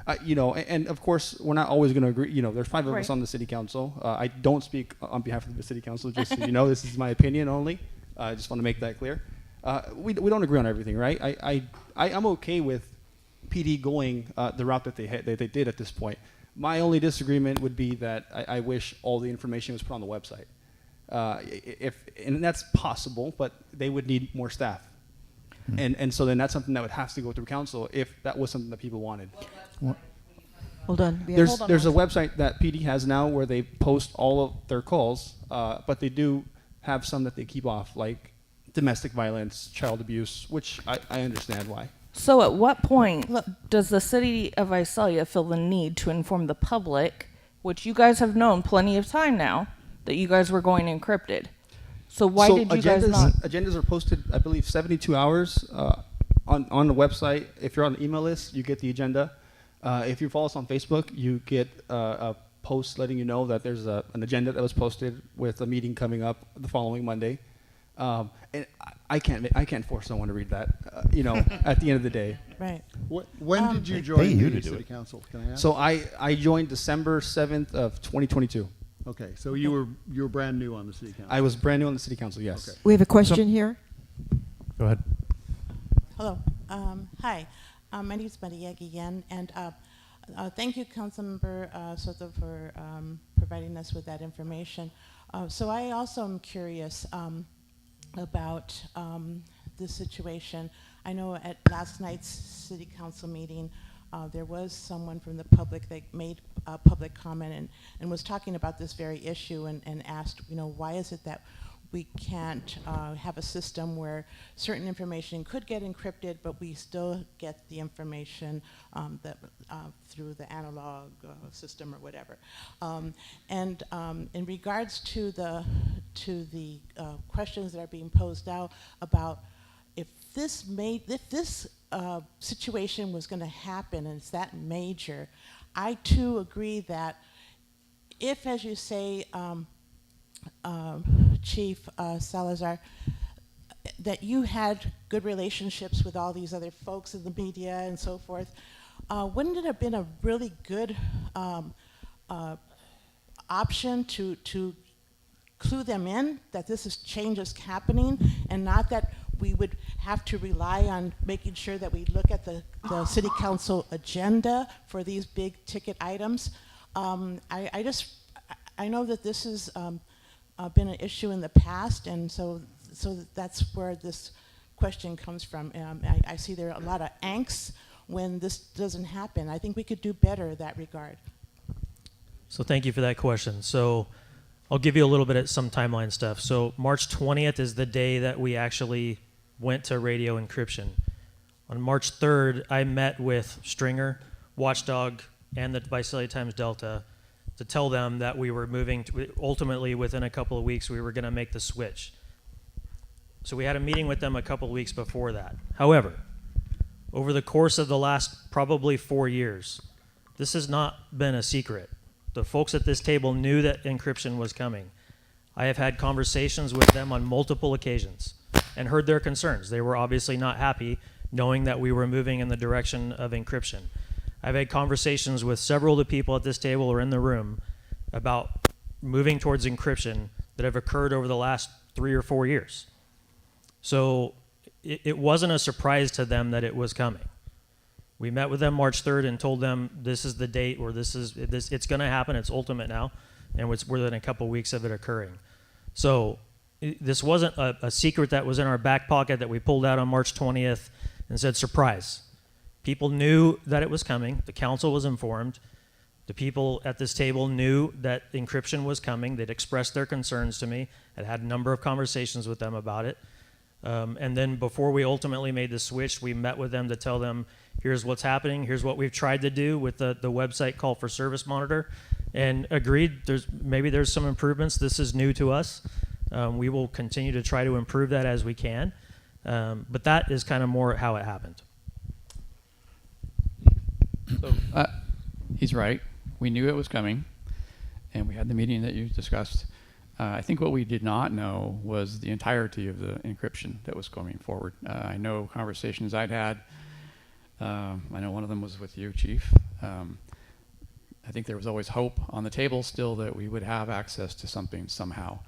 And of course, we're not always going to agree. There's 5 of us on the city council. I don't speak on behalf of the city council, just so you know. This is my opinion only. I just want to make that clear. We don't agree on everything, right? I'm okay with PD going the route that they did at this point. My only disagreement would be that I wish all the information was put on the website. And that's possible, but they would need more staff. And so then that's something that would have to go through council if that was something that people wanted. Hold on. There's a website that PD has now where they post all of their calls, but they do have some that they keep off, like domestic violence, child abuse, which I understand why. So at what point does the city of Visalia feel the need to inform the public, which you guys have known plenty of time now, that you guys were going encrypted? So why did you guys not? Agendas are posted, I believe, 72 hours on the website. If you're on the email list, you get the agenda. If you follow us on Facebook, you get a post letting you know that there's an agenda that was posted with a meeting coming up the following Monday. And I can't force someone to read that. At the end of the day. Right. When did you join the city council? Can I ask? So I joined December 7th of 2022. Okay, so you were brand new on the city council. I was brand new on the city council. Yes. Okay. We have a question here. Go ahead. Hello. Hi. My name is Maria Guillen, and thank you, Councilmember Soto, for providing us with that information. So I also am curious about this situation. I know at last night's city council meeting, there was someone from the public that made a public comment and was talking about this very issue and asked, why is it that we can't have a system where certain information could get encrypted, but we still get the information that through the analog system or whatever. In regards to the questions that are being posed out about if this situation was going to happen and it's that major, I too agree that if, as you say, Chief Salazar, that you had good relationships with all these other folks in the media and so forth, wouldn't it have been a really good option to clue them in that this is change is happening, and not that we would have to rely on making sure that we look at the city council agenda for these big ticket items? I know that this has been an issue in the past, and so that's where this question comes from. I see there are a lot of angst when this doesn't happen. I think we could do better in that regard. So thank you for that question. So I'll give you a little bit of some timeline stuff. So March 20th is the day that we actually went to radio encryption. On March 3rd, I met with Stringer, Watchdog, and the Visalia Times Delta to tell them that we were moving to, ultimately within a couple of weeks, we were going to make the switch. So we had a meeting with them a couple of weeks before that. However, over the course of the last probably 4 years, this has not been a secret. The folks at this table knew that encryption was coming. I have had conversations with them on multiple occasions and heard their concerns. They were obviously not happy knowing that we were moving in the direction of encryption. I've had conversations with several of the people at this table or in the room about moving towards encryption that have occurred over the last 3 or 4 years. So it wasn't a surprise to them that it was coming. We met with them March 3rd and told them this is the date, or it's going to happen, it's ultimate now, and we're within a couple weeks of it occurring. So this wasn't a secret that was in our back pocket that we pulled out on March 20th and said, surprise. People knew that it was coming. The council was informed. The people at this table knew that encryption was coming. They'd expressed their concerns to me. I'd had a number of conversations with them about it. And then before we ultimately made the switch, we met with them to tell them, here's what's happening, here's what we've tried to do with the website Call for Service Monitor, and agreed maybe there's some improvements. This is new to us. We will continue to try to improve that as we can. But that is kind of more how it happened. So, he's right. We knew it was coming, and we had the meeting that you discussed. I think what we did not know was the entirety of the encryption that was going forward. I know conversations I'd had. I know one of them was with you, Chief. I think there was always hope on the table still that we would have access to something somehow.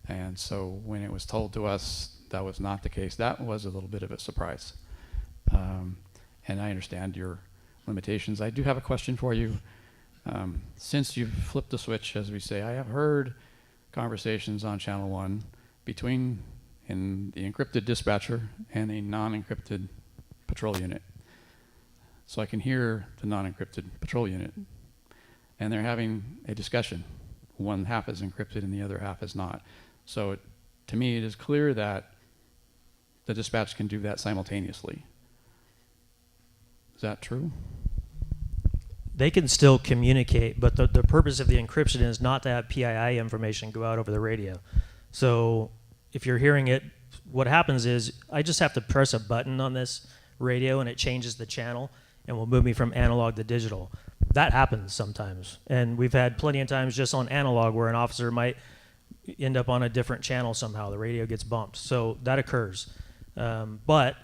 And so when it was told to us that was not the case, that was a little bit of a surprise. And I understand your limitations. I do have a question for you. Since you've flipped the switch, as we say, I have heard conversations on Channel 1 between the encrypted dispatcher and a non-encrypted patrol unit. So I can hear the non-encrypted patrol unit, and they're having a discussion. One half is encrypted and the other half is not. So to me, it is clear that the dispatch can do that simultaneously. Is that true? They can still communicate, but the purpose of the encryption is not to have PII information go out over the radio. So if you're hearing it, what happens is I just have to press a button on this radio and it changes the channel and will move me from analog to digital. That happens sometimes. And we've had plenty of times just on analog where an officer might end up on a different channel somehow. The radio gets bumped. So that occurs. But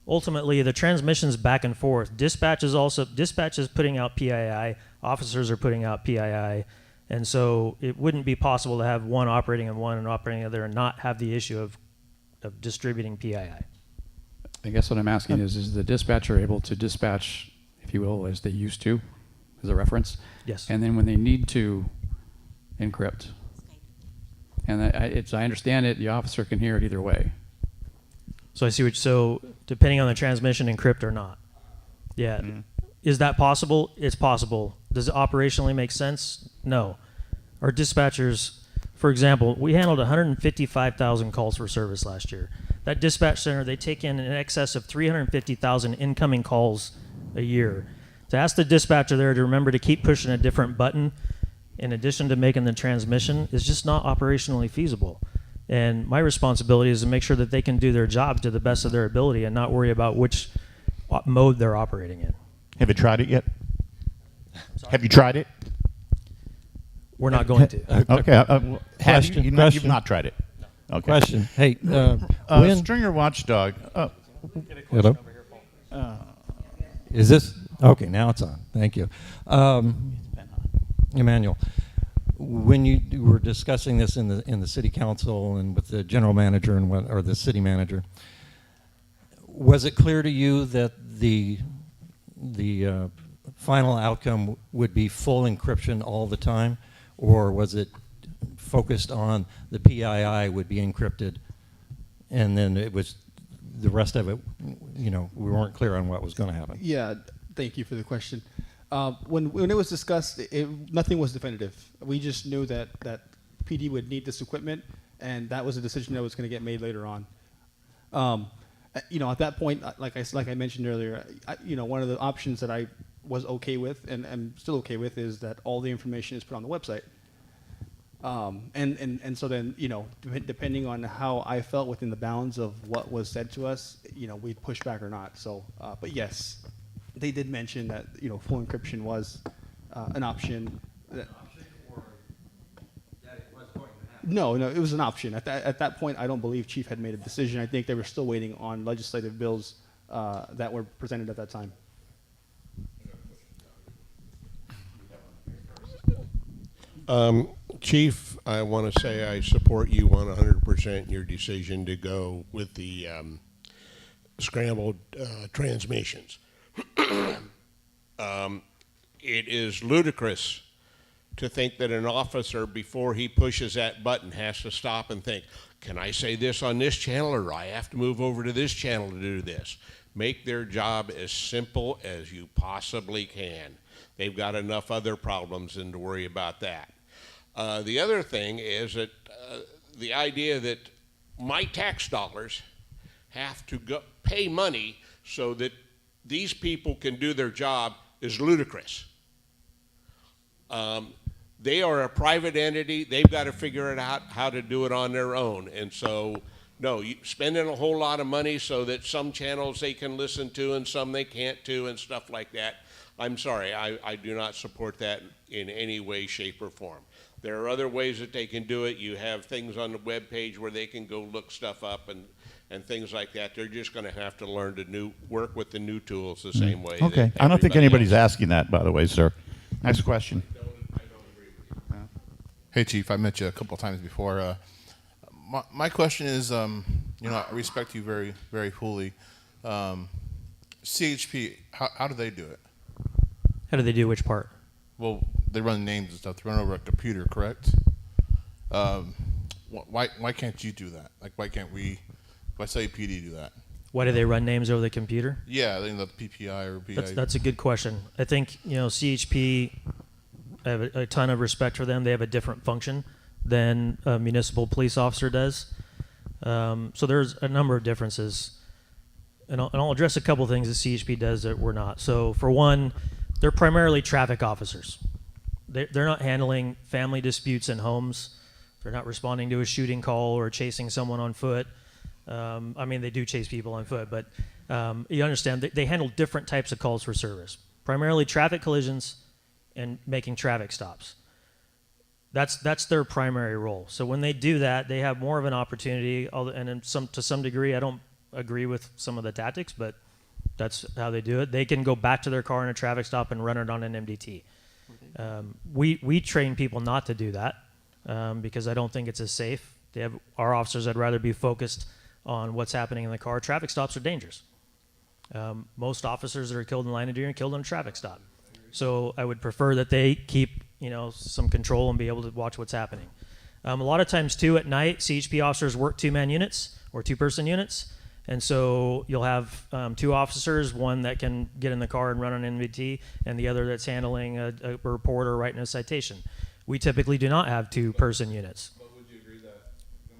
ultimately, the transmission's back and forth. Dispatch is putting out PII, officers are putting out PII, and so it wouldn't be possible to have one operating in one and operating in the other and not have the issue of distributing PII. I guess what I'm asking is the dispatcher able to dispatch, if you will, as they used to, as a reference? Yes. And then when they need to encrypt, and I understand it, the officer can hear it either way. So so depending on the transmission, encrypt or not. Yeah. Mm-hmm. Is that possible? It's possible. Does it operationally make sense? No. Our dispatchers, for example, we handled 155,000 calls for service last year. That dispatch center, they take in excess of 350,000 incoming calls a year. To ask the dispatcher there to remember to keep pushing a different button in addition to making the transmission is just not operationally feasible. And my responsibility is to make sure that they can do their job to the best of their ability and not worry about which mode they're operating in. Have you tried it yet? Have you tried it? We're not going to. Okay. Question. You've not tried it. No. Okay. Question. Hey, Stringer Watchdog. Hello. Is this okay? Now it's on. Thank you, Emmanuel. When you were discussing this in the city council and with the general manager or the city manager, was it clear to you that the final outcome would be full encryption all the time, or was it focused on the PII would be encrypted, and then it was the rest of it? We weren't clear on what was going to happen. Yeah, thank you for the question. When it was discussed, nothing was definitive. We just knew that PD would need this equipment, and that was a decision that was going to get made later on. At that point, like I mentioned earlier, one of the options that I was okay with, and I'm still okay with, is that all the information is put on the website. And so then, depending on how I felt within the bounds of what was said to us, we'd push back or not. So, but yes. They did mention that full encryption was an option. No, it was an option. At that point, I don't believe Chief had made a decision. I think they were still waiting on legislative bills that were presented at that time. Chief, I want to say I support you 100% in your decision to go with the scrambled transmissions. It is ludicrous to think that an officer, before he pushes that button, has to stop and think, can I say this on this channel, or do I have to move over to this channel to do this? Make their job as simple as you possibly can. They've got enough other problems than to worry about that. The other thing is that the idea that my tax dollars have to pay money so that these people can do their job is ludicrous. They are a private entity. They've got to figure it out how to do it on their own. And so, no, spending a whole lot of money so that some channels they can listen to and some they can't to and stuff like that. I'm sorry, I do not support that in any way, shape, or form. There are other ways that they can do it. You have things on the web page where they can go look stuff up and things like that. They're just going to have to learn to work with the new tools the same way. Okay. I don't think anybody's asking that, by the way, sir. Next question. I don't agree with you. Hey, Chief. I met you a couple of times before. My question is, I respect you very, very fully. CHP, how do they do it? How do they do which part? Well, they run names and stuff. They run over a computer, correct? Why can't you do that? Like, why can't we, why say PD do that? Why do they run names over the computer? Yeah, I think the PPI or PI. That's a good question. I think, CHP, I have a ton of respect for them. They have a different function than a municipal police officer does. So there's a number of differences. And I'll address a couple things that CHP does that we're not. So for one, they're primarily traffic officers. They're not handling family disputes in homes. They're not responding to a shooting call or chasing someone on foot. They do chase people on foot, but you understand they handle different types of calls for service, primarily traffic collisions and making traffic stops. That's their primary role. So when they do that, they have more of an opportunity, and to some degree, I don't agree with some of the tactics, but that's how they do it. They can go back to their car in a traffic stop and run it on an MDT. We train people not to do that because I don't think it's as safe. Our officers, I'd rather be focused on what's happening in the car. Traffic stops are dangerous. Most officers that are killed in line of duty are killed in a traffic stop. So I would prefer that they keep some control and be able to watch what's happening. A lot of times too at night, CHP officers work two-man units or two-person units. And so you'll have two officers, one that can get in the car and run an MVT, and the other that's handling a report or writing a citation. We typically do not have two-person units. But would you agree that, I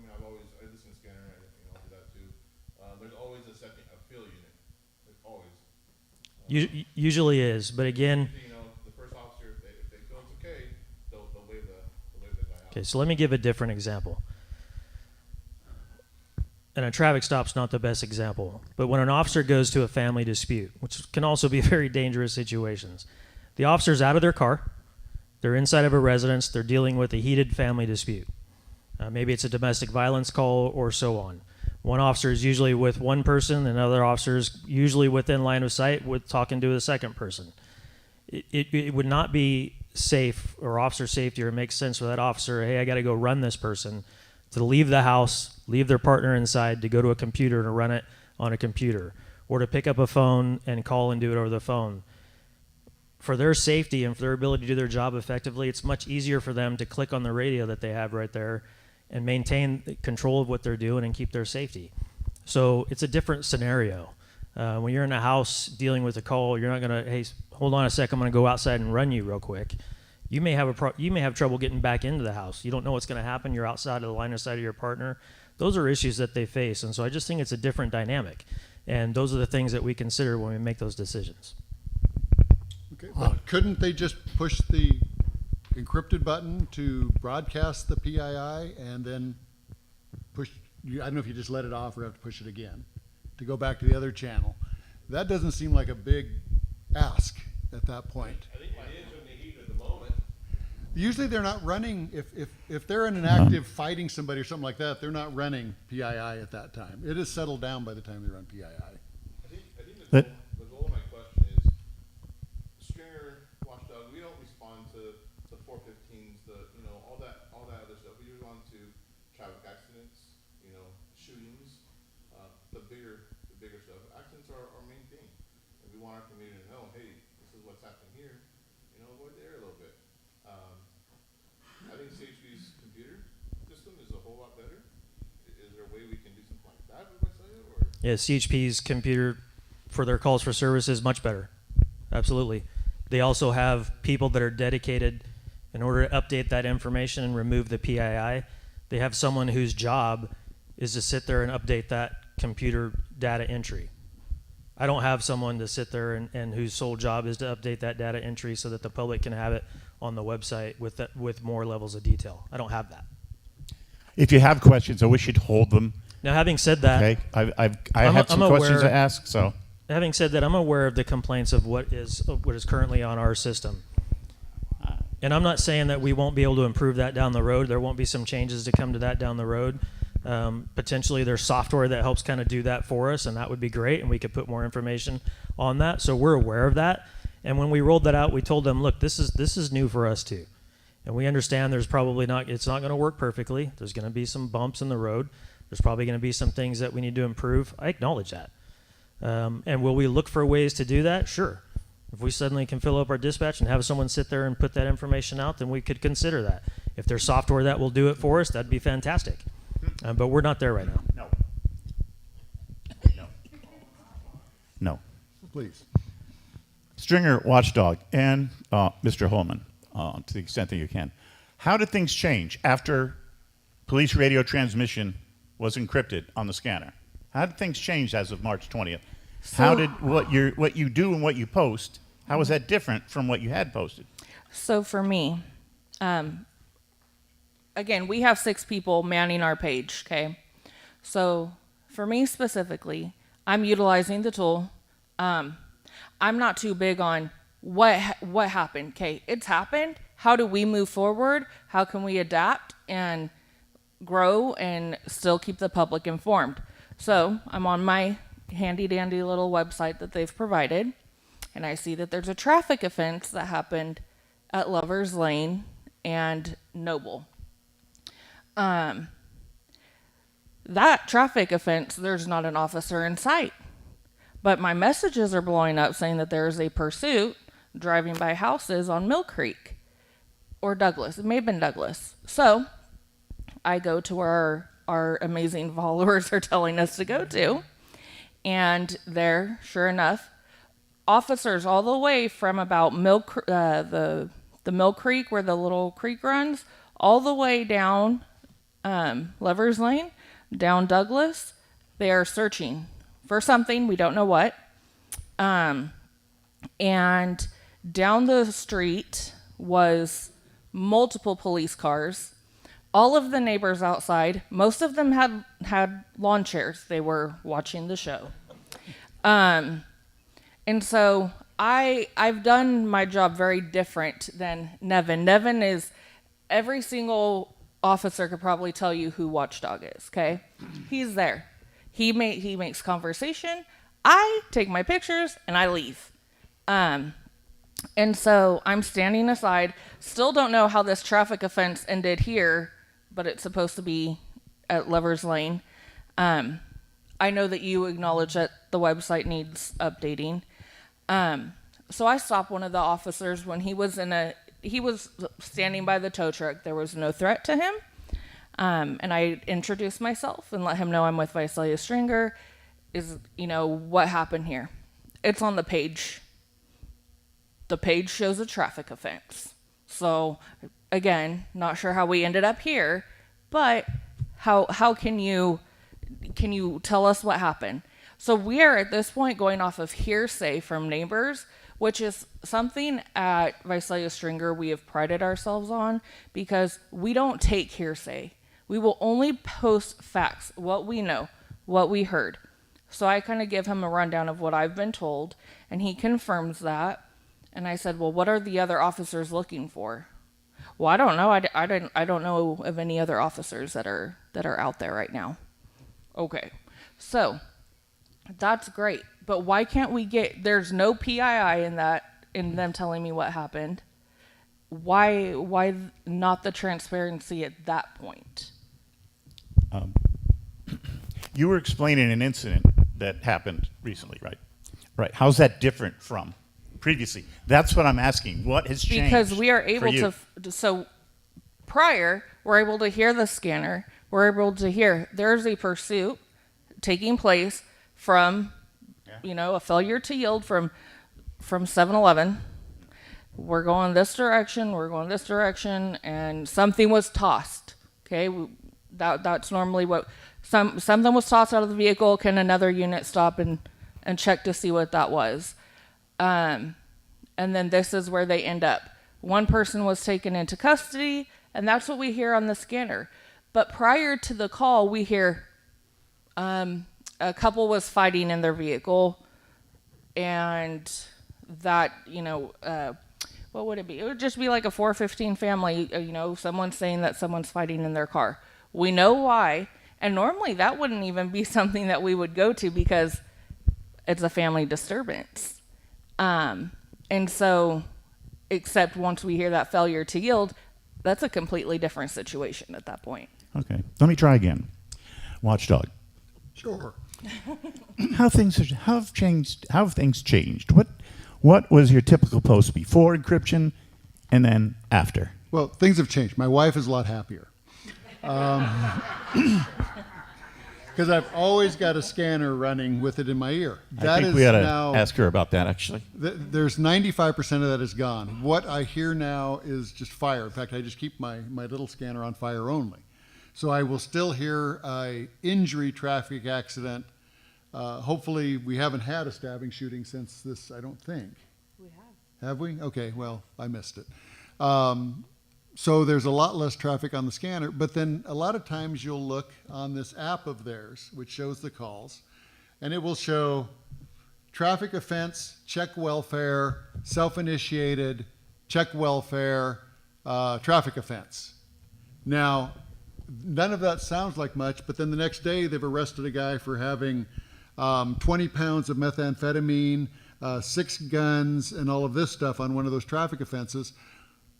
listen to Scanner and I do that too. There's always a field unit. There's always. Usually is, but again. The first officer, if they feel it's okay, they'll wave the guy out. Okay, so let me give a different example. And a traffic stop's not the best example, but when an officer goes to a family dispute, which can also be very dangerous situations, the officer's out of their car, they're inside of a residence, they're dealing with a heated family dispute. Maybe it's a domestic violence call or so on. One officer is usually with one person, and another officer is usually within line of sight with talking to the second person. It would not be safe or officer safety, or it makes sense for that officer, hey, I got to go run this person, to leave the house, leave their partner inside, to go to a computer and run it on a computer, or to pick up a phone and call and do it over the phone. For their safety and for their ability to do their job effectively, it's much easier for them to click on the radio that they have right there and maintain control of what they're doing and keep their safety. So it's a different scenario. When you're in a house dealing with a call, you're not going to, hey, hold on a sec, I'm going to go outside and run you real quick. You may have trouble getting back into the house. You don't know what's going to happen. You're outside of the line of sight of your partner. Those are issues that they face, and so I just think it's a different dynamic. And those are the things that we consider when we make those decisions. Okay, but couldn't they just push the encrypted button to broadcast the PII and then push? I don't know if you just let it off or have to push it again to go back to the other channel. That doesn't seem like a big ask at that point. I think it is in the heat of the moment. Usually they're not running, if they're in an active fighting somebody or something like that, they're not running PII at that time. It is settled down by the time they run PII. I think the goal of my question is, Stringer, Watchdog, we don't respond to the 415s, all that other stuff. We respond to traffic accidents, shootings, the bigger stuff. Accidents are our main thing. And we want our community to know, hey, this is what's happening here. Avoid the air a little bit. I think CHP's computer system is a whole lot better. Is there a way we can do something like that with Visalia? Yeah, CHP's computer for their calls for services, much better. Absolutely. They also have people that are dedicated in order to update that information and remove the PII. They have someone whose job is to sit there and update that computer data entry. I don't have someone to sit there and whose sole job is to update that data entry so that the public can have it on the website with more levels of detail. I don't have that. If you have questions, I wish you'd hold them. Now, having said that, okay, I have some questions to ask. So, having said that, I'm aware of the complaints of what is currently on our system, and I'm not saying that we won't be able to improve that down the road. There won't be some changes to come to that down the road. Potentially, there's software that helps kind of do that for us, and that would be great, and we could put more information on that. So we're aware of that. And when we rolled that out, we told them, look, this is new for us too. And we understand it's not going to work perfectly. There's going to be some bumps in the road. There's probably going to be some things that we need to improve. I acknowledge that. And will we look for ways to do that? Sure. If we suddenly can fill up our dispatch and have someone sit there and put that information out, then we could consider that. If there's software that will do it for us, that'd be fantastic. But we're not there right now. No. Please. Stringer Watchdog and Mr. Holman, to the extent that you can. How did things change after police radio transmission was encrypted on the scanner? How did things change as of March 20th? How did what you do and what you post, how was that different from what you had posted? So for me, again, we have 6 people manning our page, okay? So for me specifically, I'm utilizing the tool. I'm not too big on what happened. Okay, it's happened. How do we move forward? How can we adapt and grow and still keep the public informed? So I'm on my handy dandy little website that they've provided, and I see that there's a traffic offense that happened at Lovers Lane and Noble. That traffic offense, there's not an officer in sight. But my messages are blowing up saying that there is a pursuit driving by houses on Mill Creek or Douglas. It may have been Douglas. So I go to where our amazing followers are telling us to go to. And there, sure enough, officers all the way from about the Mill Creek where the little creek runs, all the way down Lovers Lane, down Douglas, they are searching for something, we don't know what. And down the street was multiple police cars. All of the neighbors outside, most of them had lawn chairs. They were watching the show. And so I've done my job very different than Nevin. Nevin is, every single officer could probably tell you who Watchdog is, okay? He's there. He makes conversation. I take my pictures and I leave. And so I'm standing aside. Still don't know how this traffic offense ended here, but it's supposed to be at Lovers Lane. I know that you acknowledge that the website needs updating. So I stopped one of the officers when he was standing by the tow truck. There was no threat to him. And I introduced myself and let him know I'm with Visalia Stringer. What happened here? It's on the page. The page shows a traffic offense. So, again, not sure how we ended up here, but how can you tell us what happened? So we are at this point going off of hearsay from neighbors, which is something at Visalia Stringer we have prided ourselves on because we don't take hearsay. We will only post facts, what we know, what we heard. So I kind of give him a rundown of what I've been told, and he confirms that. And I said, well, what are the other officers looking for? Well, I don't know. I don't know of any other officers that are out there right now. Okay, so that's great. But why can't we there's no PII in them telling me what happened. Why not the transparency at that point? You were explaining an incident that happened recently, right? Right. How's that different from previously? That's what I'm asking. What has changed? Because we are able to. So prior, we're able to hear the scanner. We're able to hear there's a pursuit taking place from a failure to yield from 7-Eleven. We're going this direction, and something was tossed. Okay, that's normally what something was tossed out of the vehicle. Can another unit stop and check to see what that was? And then this is where they end up. One person was taken into custody, and that's what we hear on the scanner. But prior to the call, we hear a couple was fighting in their vehicle, and that, what would it be? It would just be like a 415 family, someone saying that someone's fighting in their car. We know why, and normally that wouldn't even be something that we would go to because it's a family disturbance. And so, except once we hear that failure to yield, that's a completely different situation at that point. Okay, let me try again. Watchdog. Sure. How have things changed? What was your typical post before encryption and then after? Well, things have changed. My wife is a lot happier. Because I've always got a scanner running with it in my ear. I think we ought to ask her about that, actually. There's 95% of that is gone. What I hear now is just fire. In fact, I just keep my little scanner on fire only. So I will still hear a injury traffic accident. Hopefully, we haven't had a stabbing shooting since this, I don't think. We have. Have we? Okay, well, I missed it. So there's a lot less traffic on the scanner, but then a lot of times you'll look on this app of theirs, which shows the calls, and it will show traffic offense, check welfare, self-initiated, check welfare, traffic offense. Now, none of that sounds like much, but then the next day they've arrested a guy for having 20 pounds of methamphetamine, 6 guns, and all of this stuff on one of those traffic offenses.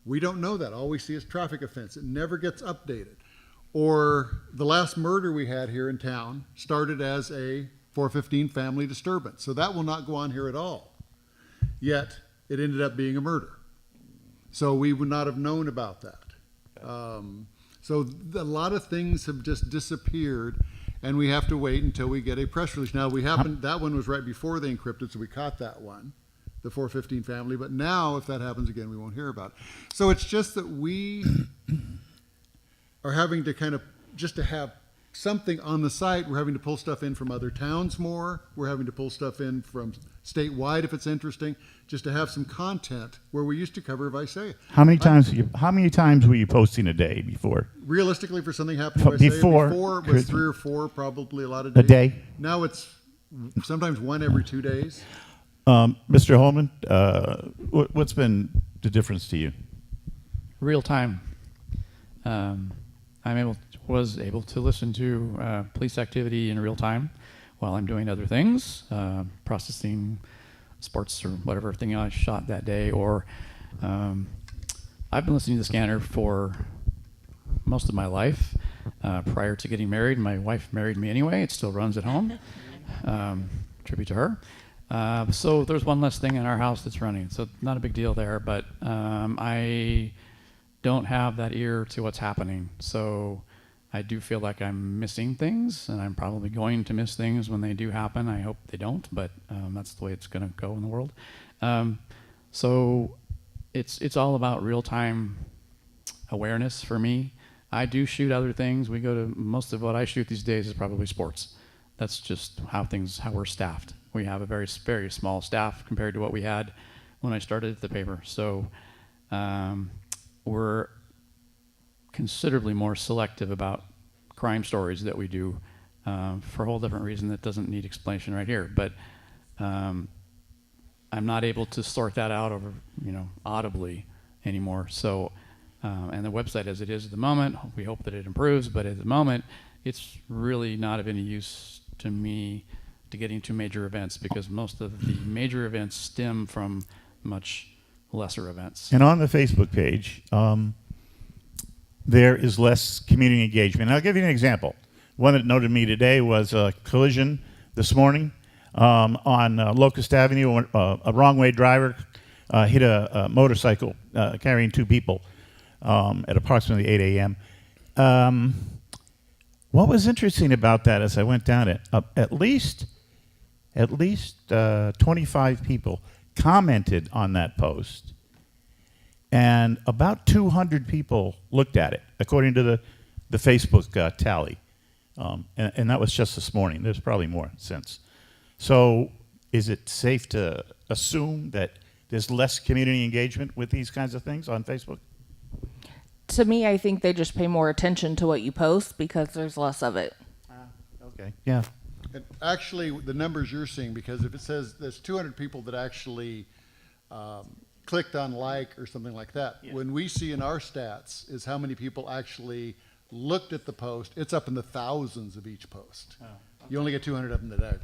We don't know that. All we see is traffic offense. It never gets updated. Or the last murder we had here in town started as a 415 family disturbance. So that will not go on here at all. Yet it ended up being a murder. So we would not have known about that. So a lot of things have just disappeared, and we have to wait until we get a press release. Now, that one was right before they encrypted, so we caught that one, the 415 family. But now, if that happens again, we won't hear about it. So it's just that we are having to just to have something on the site. We're having to pull stuff in from other towns more. We're having to pull stuff in from statewide if it's interesting, just to have some content where we used to cover Visalia. How many times were you posting a day before? Realistically, for something happening in Visalia, before it was 3 or 4, probably a lot of days. A day? Now it's sometimes 1 every 2 days. Mr. Holman, what's been the difference to you? Real time. Was able to listen to police activity in real time while I'm doing other things, processing sports or whatever thing I shot that day. Or I've been listening to the scanner for most of my life. Prior to getting married, my wife married me anyway. It still runs at home. Tribute to her. So there's one less thing in our house that's running. So not a big deal there, but I don't have that ear to what's happening. So I do feel like I'm missing things, and I'm probably going to miss things when they do happen. I hope they don't, but that's the way it's going to go in the world. So it's all about real-time awareness for me. I do shoot other things. Most of what I shoot these days is probably sports. That's just how we're staffed. We have a very, very small staff compared to what we had when I started at the paper. So we're considerably more selective about crime stories that we do for a whole different reason that doesn't need explanation right here. But I'm not able to sort that out over, audibly anymore. So, and the website as it is at the moment, we hope that it improves, but at the moment, it's really not of any use to me to getting to major events, because most of the major events stem from much lesser events. And on the Facebook page, there is less community engagement. And I'll give you an example. One that noted me today was a collision this morning on Locust Avenue. A wrong-way driver hit a motorcycle carrying 2 people at approximately 8 a.m. What was interesting about that as I went down it, at least at least 25 people commented on that post, and about 200 people looked at it, according to the Facebook tally. And that was just this morning. There's probably more since. So is it safe to assume that there's less community engagement with these kinds of things on Facebook? To me, I think they just pay more attention to what you post because there's less of it. Okay. Yeah. And actually, the numbers you're seeing, because if it says there's 200 people that actually clicked on like or something like that, when we see in our stats is how many people actually looked at the post, it's up in the thousands of each post. Oh, okay. You only get 200 of them that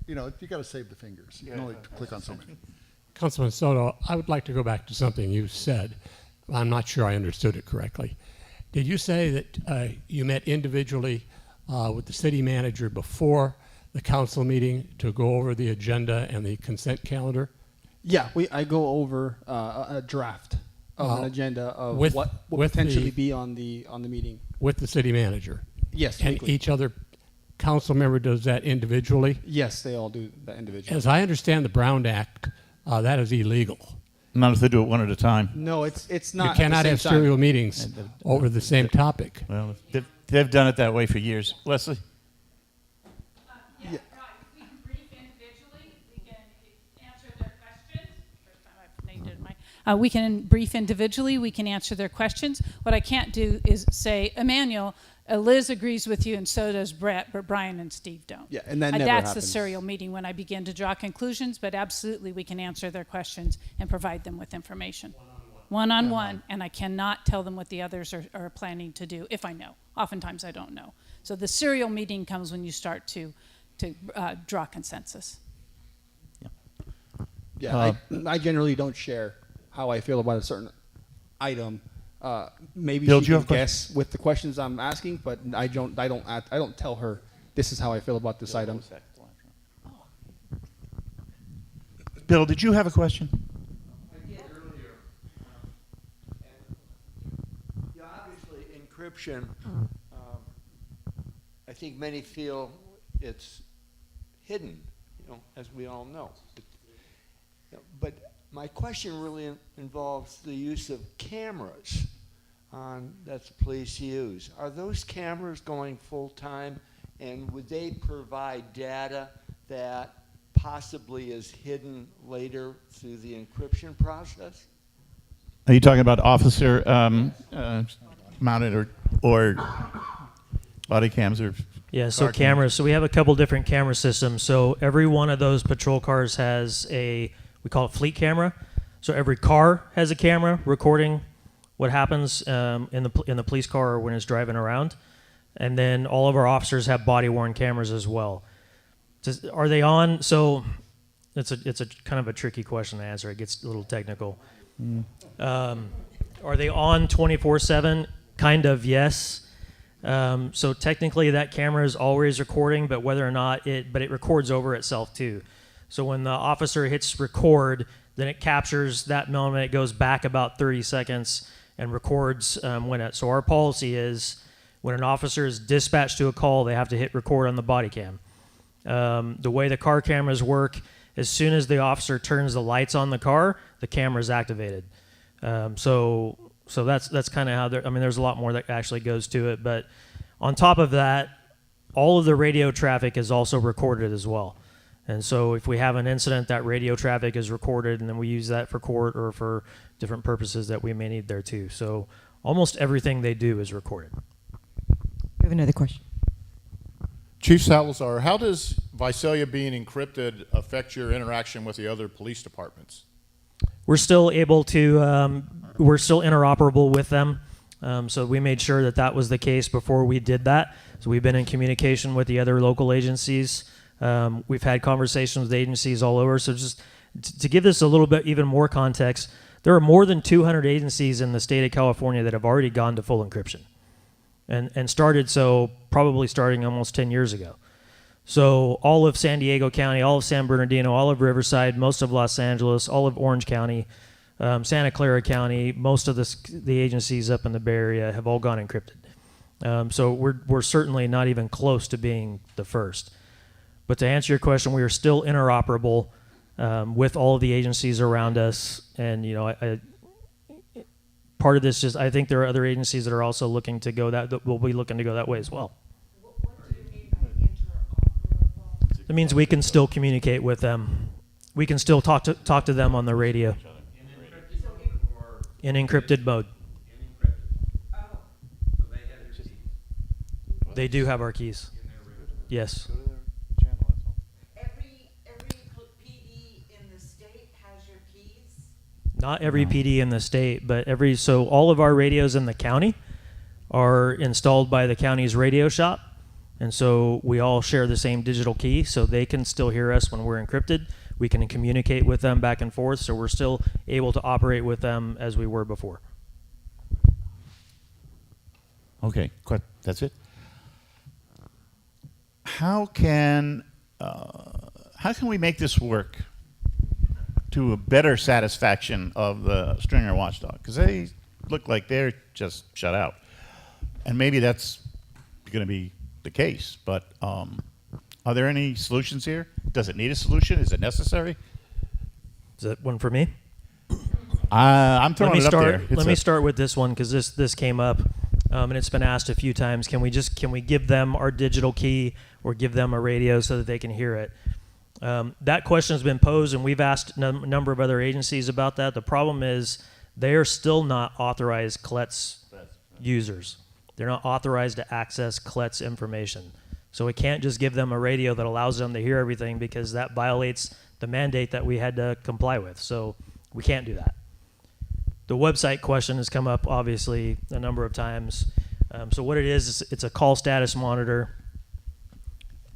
you got to save the fingers. You can only click on so many. Councilman Soto, I would like to go back to something you said. I'm not sure I understood it correctly. Did you say that you met individually with the city manager before the council meeting to go over the agenda and the consent calendar? Yeah, I go over a draft of an agenda of what will potentially be on the meeting. With the city manager? Yes. And weekly. each other council member does that individually? Yes, they all do that individually. As I understand the Brown Act, that is illegal. Not if they do it one at a time. No, it's not. You cannot have serial meetings over the same topic. Well, they've done it that way for years. Leslie? Yeah. Right. We can brief individually. We can answer their questions. First time I've named it. We can brief individually. We can answer their questions. What I can't do is say, Emmanuel, Liz agrees with you, and so does Brett, but Brian and Steve don't. Yeah, and that never that's happens. the serial meeting when I begin to draw conclusions, but absolutely we can answer their questions and provide them with information. One-on-one, and I cannot tell them what the others are planning to do, if I know. Oftentimes I don't know. So the serial meeting comes when you start to draw consensus. Yeah, I generally don't share how I feel about a certain item. Maybe Bill, she can guess with the questions I'm asking, but I don't tell her this is how I feel about this item. Bill, did you have a question? I did earlier. Obviously, encryption, I think many feel it's hidden, as we all know. But my question really involves the use of cameras that the police use. Are those cameras going full-time, and would they provide data that possibly is hidden later through the encryption process? Are you talking about officer mounted or body cams or? Yeah, so cameras. So we have a couple different camera systems. So every one of those patrol cars has we call it fleet camera. So every car has a camera recording what happens in the police car or when it's driving around. And then all of our officers have body-worn cameras as well. Are they on? So it's a kind of a tricky question to answer. It gets a little technical. Are they on 24/7? Kind of, yes. So technically that camera is always recording, but whether or not it records over itself too. So when the officer hits record, then it captures that moment. It goes back about 30 seconds and records so our policy is when an officer is dispatched to a call, they have to hit record on the body cam. The way the car cameras work, as soon as the officer turns the lights on the car, the camera is activated. So that's kind of how there's a lot more that actually goes to it. But on top of that, all of the radio traffic is also recorded as well. And so if we have an incident, that radio traffic is recorded, and then we use that for court or for different purposes that we may need there too. So almost everything they do is recorded. We have another question. Chief Salazar, how does Visalia being encrypted affect your interaction with the other police departments? We're still able to, we're still interoperable with them. So we made sure that was the case before we did that. So we've been in communication with the other local agencies. We've had conversations with agencies all over. So just to give this a little bit even more context, there are more than 200 agencies in the state of California that have already gone to full encryption and probably starting almost 10 years ago. So all of San Diego County, all of San Bernardino, all of Riverside, most of Los Angeles, all of Orange County, Santa Clara County, most of the agencies up in the Bay Area have all gone encrypted. So we're certainly not even close to being the first. But to answer your question, we are still interoperable with all of the agencies around us. And, part of this I think there are other agencies that are also looking to go that will be looking to go that way as well. What do you mean by interoperable? That means we can still communicate with them. We can still talk to them on the radio. In encrypted mode. They do have our keys. Yes. Every PD in the state has your keys? Not every PD in the state, but so all of our radios in the county are installed by the county's radio shop. And so we all share the same digital key, so they can still hear us when we're encrypted. We can communicate with them back and forth, so we're still able to operate with them as we were before. Okay, that's it. How can we make this work to a better satisfaction of the Stringer watchdog? Because they look like they're just shut out, and maybe that's going to be the case. But are there any solutions here? Does it need a solution? Is it necessary? Is that one for me? I'm throwing it up there. Let me start with this one because this came up, and it's been asked a few times. Can we give them our digital key or give them a radio so that they can hear it? That question has been posed, and we've asked a number of other agencies about that. The problem is they are still not authorized CLETS users. They're not authorized to access CLETS information. So we can't just give them a radio that allows them to hear everything because that violates the mandate that we had to comply with. So we can't do that. The website question has come up, obviously, a number of times. So what it is, it's a call status monitor.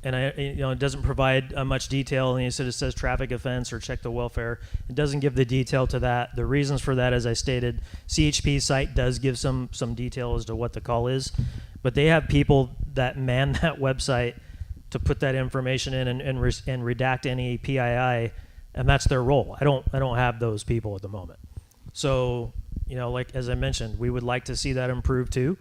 And it doesn't provide much detail. And it says traffic offense or check the welfare. It doesn't give the detail to that. The reasons for that, as I stated, CHP's site does give some detail as to what the call is. But they have people that man that website to put that information in and redact any PII, and that's their role. I don't have those people at the moment. So, like as I mentioned, we would like to see that improve too.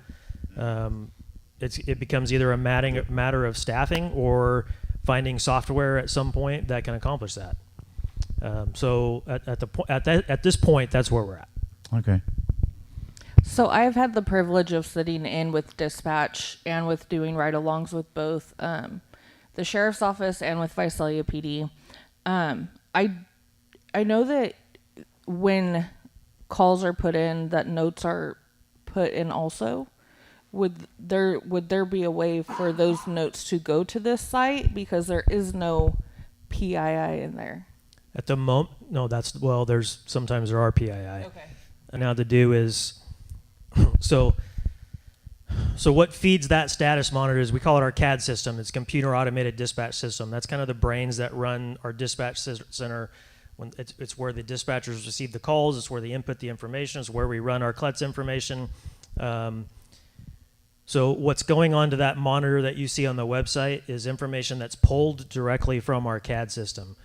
It becomes either a matter of staffing or finding software at some point that can accomplish that. So at this point, that's where we're at. Okay. So I've had the privilege of sitting in with dispatch and with doing ride-alongs with both the sheriff's office and with Visalia PD. I know that when calls are put in, that notes are put in also. Would there be a way for those notes to go to this site because there is no PII in there? At the moment, no. Sometimes there are PII. Okay. And now the do is, so what feeds that status monitor is, we call it our CAD system. It's computer automated dispatch system. That's kind of the brains that run our dispatch center. When it's where the dispatchers receive the calls. It's where they input the information. It's where we run our CLETS information. So what's going on to that monitor that you see on the website is information that's pulled directly from our CAD system.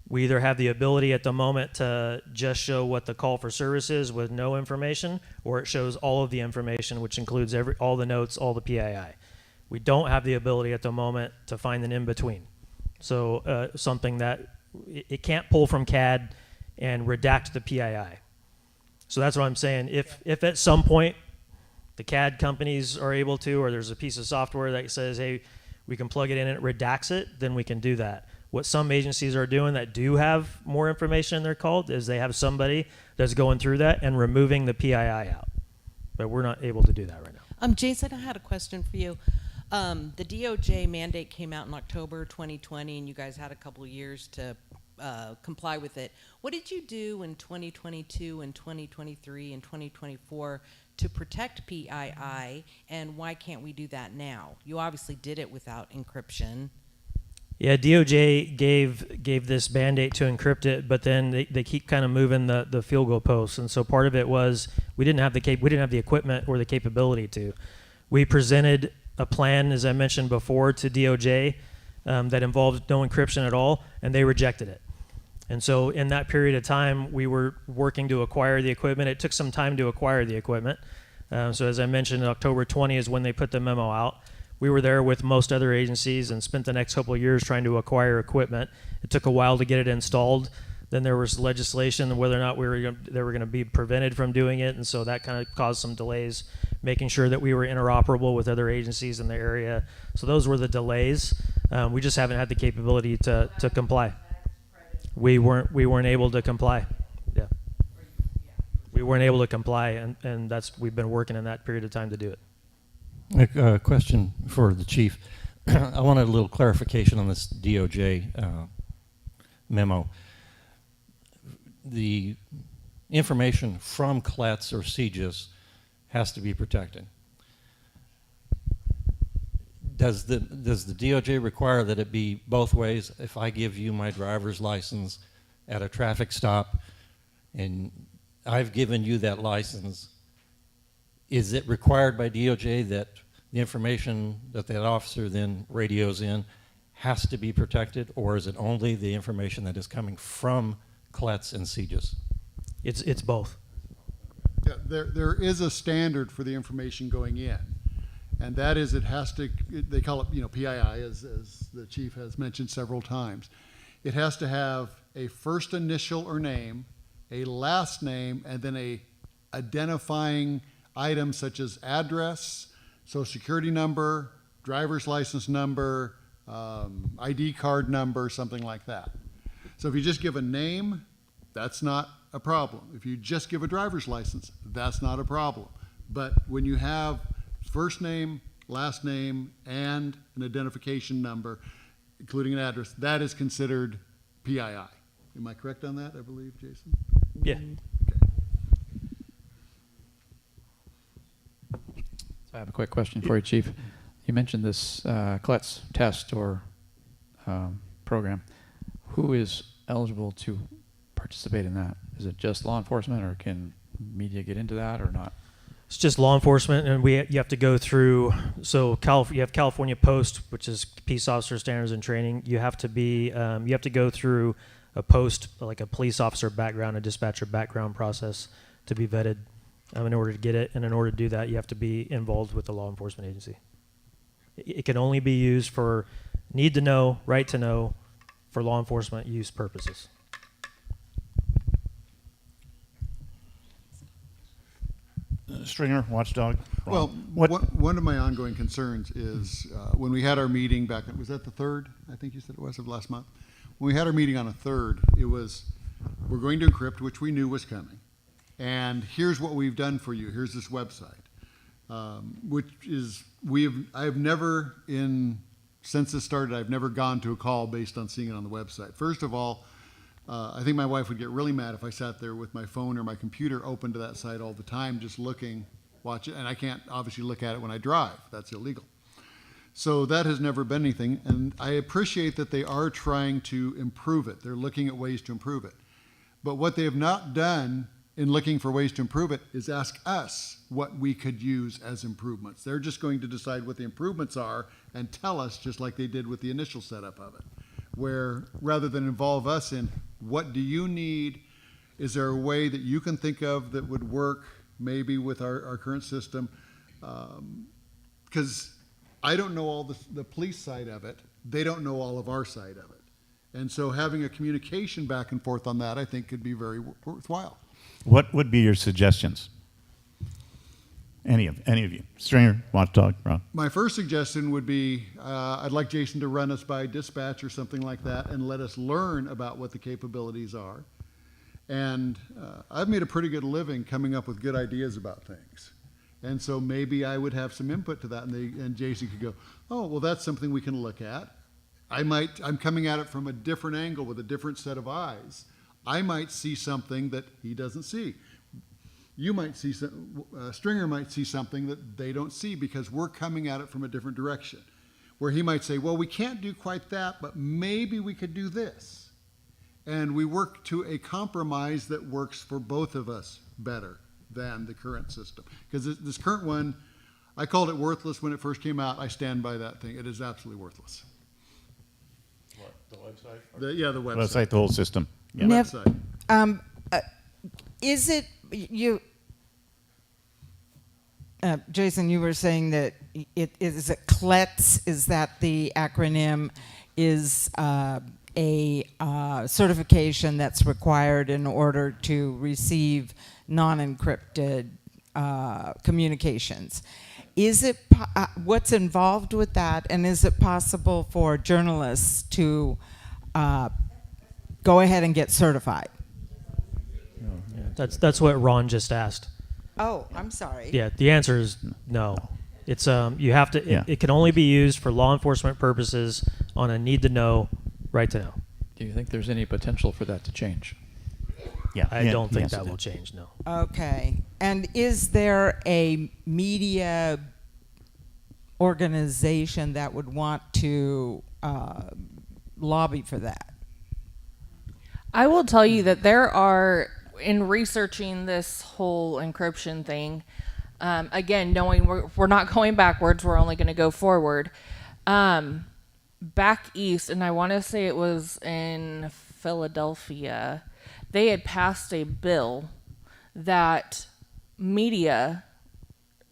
We either have the ability at the moment to just show what the call for service is with no information, or it shows all of the information, which includes all the notes, all the PII. We don't have the ability at the moment to find an in-between. So something that it can't pull from CAD and redact the PII. So that's what I'm saying. If at some point the CAD companies are able to, or there's a piece of software that says, hey, we can plug it in and it redacts it, then we can do that. What some agencies are doing that do have more information in their call is they have somebody that's going through that and removing the PII out. But we're not able to do that right now. Jason, I had a question for you. The DOJ mandate came out in October 2020, and you guys had a couple of years to comply with it. What did you do in 2022 and 2023 and 2024 to protect PII, and why can't we do that now? You obviously did it without encryption. Yeah, DOJ gave this mandate to encrypt it, but then they keep kind of moving the field goal posts, and so part of it was we didn't have the equipment or the capability to. We presented a plan, as I mentioned before, to DOJ that involved no encryption at all, and they rejected it. And so in that period of time, we were working to acquire the equipment. It took some time to acquire the equipment. So as I mentioned, October 20 is when they put the memo out. We were there with most other agencies and spent the next couple of years trying to acquire equipment. It took a while to get it installed. Then there was legislation whether or not they were going to be prevented from doing it, and so that kind of caused some delays, making sure that we were interoperable with other agencies in the area. So those were the delays. We just haven't had the capability to comply. We weren't able to comply. Yeah, we weren't able to comply, and we've been working in that period of time to do it. A question for the chief. I wanted a little clarification on this DOJ memo. The information from CLETS or CGIS has to be protected. Does the DOJ require that it be both ways? If I give you my driver's license at a traffic stop and I've given you that license, is it required by DOJ that the information that officer then radios in has to be protected, or is it only the information that is coming from CLETS and CGIS? It's both. Yeah, there is a standard for the information going in, and that is it has to, they call it PII, as the chief has mentioned several times. It has to have a first initial or name, a last name, and then a identifying item such as address, social security number, driver's license number, ID card number, something like that. So if you just give a name, that's not a problem. If you just give a driver's license, that's not a problem. But when you have first name, last name, and an identification number, including an address, that is considered PII. Am I correct on that, I believe, Jason? Yeah. So I have a quick question for you, Chief. You mentioned this CLETS test or program. Who is eligible to participate in that? Is it just law enforcement, or can media get into that or not? It's just law enforcement, and you have to go through. So you have California Post, which is Peace Officer Standards and Training. You have to go through a post, like a police officer background, a dispatcher background process to be vetted in order to get it. And in order to do that, you have to be involved with the law enforcement agency. It can only be used for need to know, right to know, for law enforcement use purposes. Stringer, watchdog. Well, one of my ongoing concerns is when we had our meeting back, was that the 3rd? I think you said it was, of last month. When we had our meeting on the 3rd, it was, we're going to encrypt, which we knew was coming. And here's what we've done for you. Here's this website, which is, I've never, since this started, I've never gone to a call based on seeing it on the website. First of all, I think my wife would get really mad if I sat there with my phone or my computer open to that site all the time, just looking, watch it, and I can't obviously look at it when I drive. That's illegal. So that has never been anything, and I appreciate that they are trying to improve it. They're looking at ways to improve it. But what they have not done in looking for ways to improve it is ask us what we could use as improvements. They're just going to decide what the improvements are and tell us, just like they did with the initial setup of it, where rather than involve us in what do you need, is there a way that you can think of that would work maybe with our current system? Because I don't know all the police side of it. They don't know all of our side of it. And so having a communication back and forth on that, I think, could be very worthwhile. What would be your suggestions? Any of you? Stringer, watchdog, Ron. My first suggestion would be I'd like Jason to run us by dispatch or something like that and let us learn about what the capabilities are. And I've made a pretty good living coming up with good ideas about things. And so maybe I would have some input to that, and Jason could go, oh, well, that's something we can look at. I'm coming at it from a different angle with a different set of eyes. I might see something that he doesn't see. You might see, Stringer might see something that they don't see because we're coming at it from a different direction. Where he might say, well, we can't do quite that, but maybe we could do this. And we work to a compromise that works for both of us better than the current system. Because this current one, I called it worthless when it first came out. I stand by that thing. It is absolutely worthless. What, the website? The website. Website, the whole system. Yeah. Website. Is it you? Jason, you were saying that is it CLETS? Is that the acronym? Is a certification that's required in order to receive non-encrypted communications. Is it what's involved with that, and is it possible for journalists to go ahead and get certified? That's what Ron just asked. Oh, I'm sorry. Yeah, the answer is no. It's you have to. Yeah. It can only be used for law enforcement purposes on a need to know, right to know. Do you think there's any potential for that to change? Yeah, I don't think that will change. No. Okay. And is there a media organization that would want to lobby for that? I will tell you that there are, in researching this whole encryption thing, again, knowing we're not going backwards, we're only going to go forward. Back east, and I want to say it was in Philadelphia, they had passed a bill that media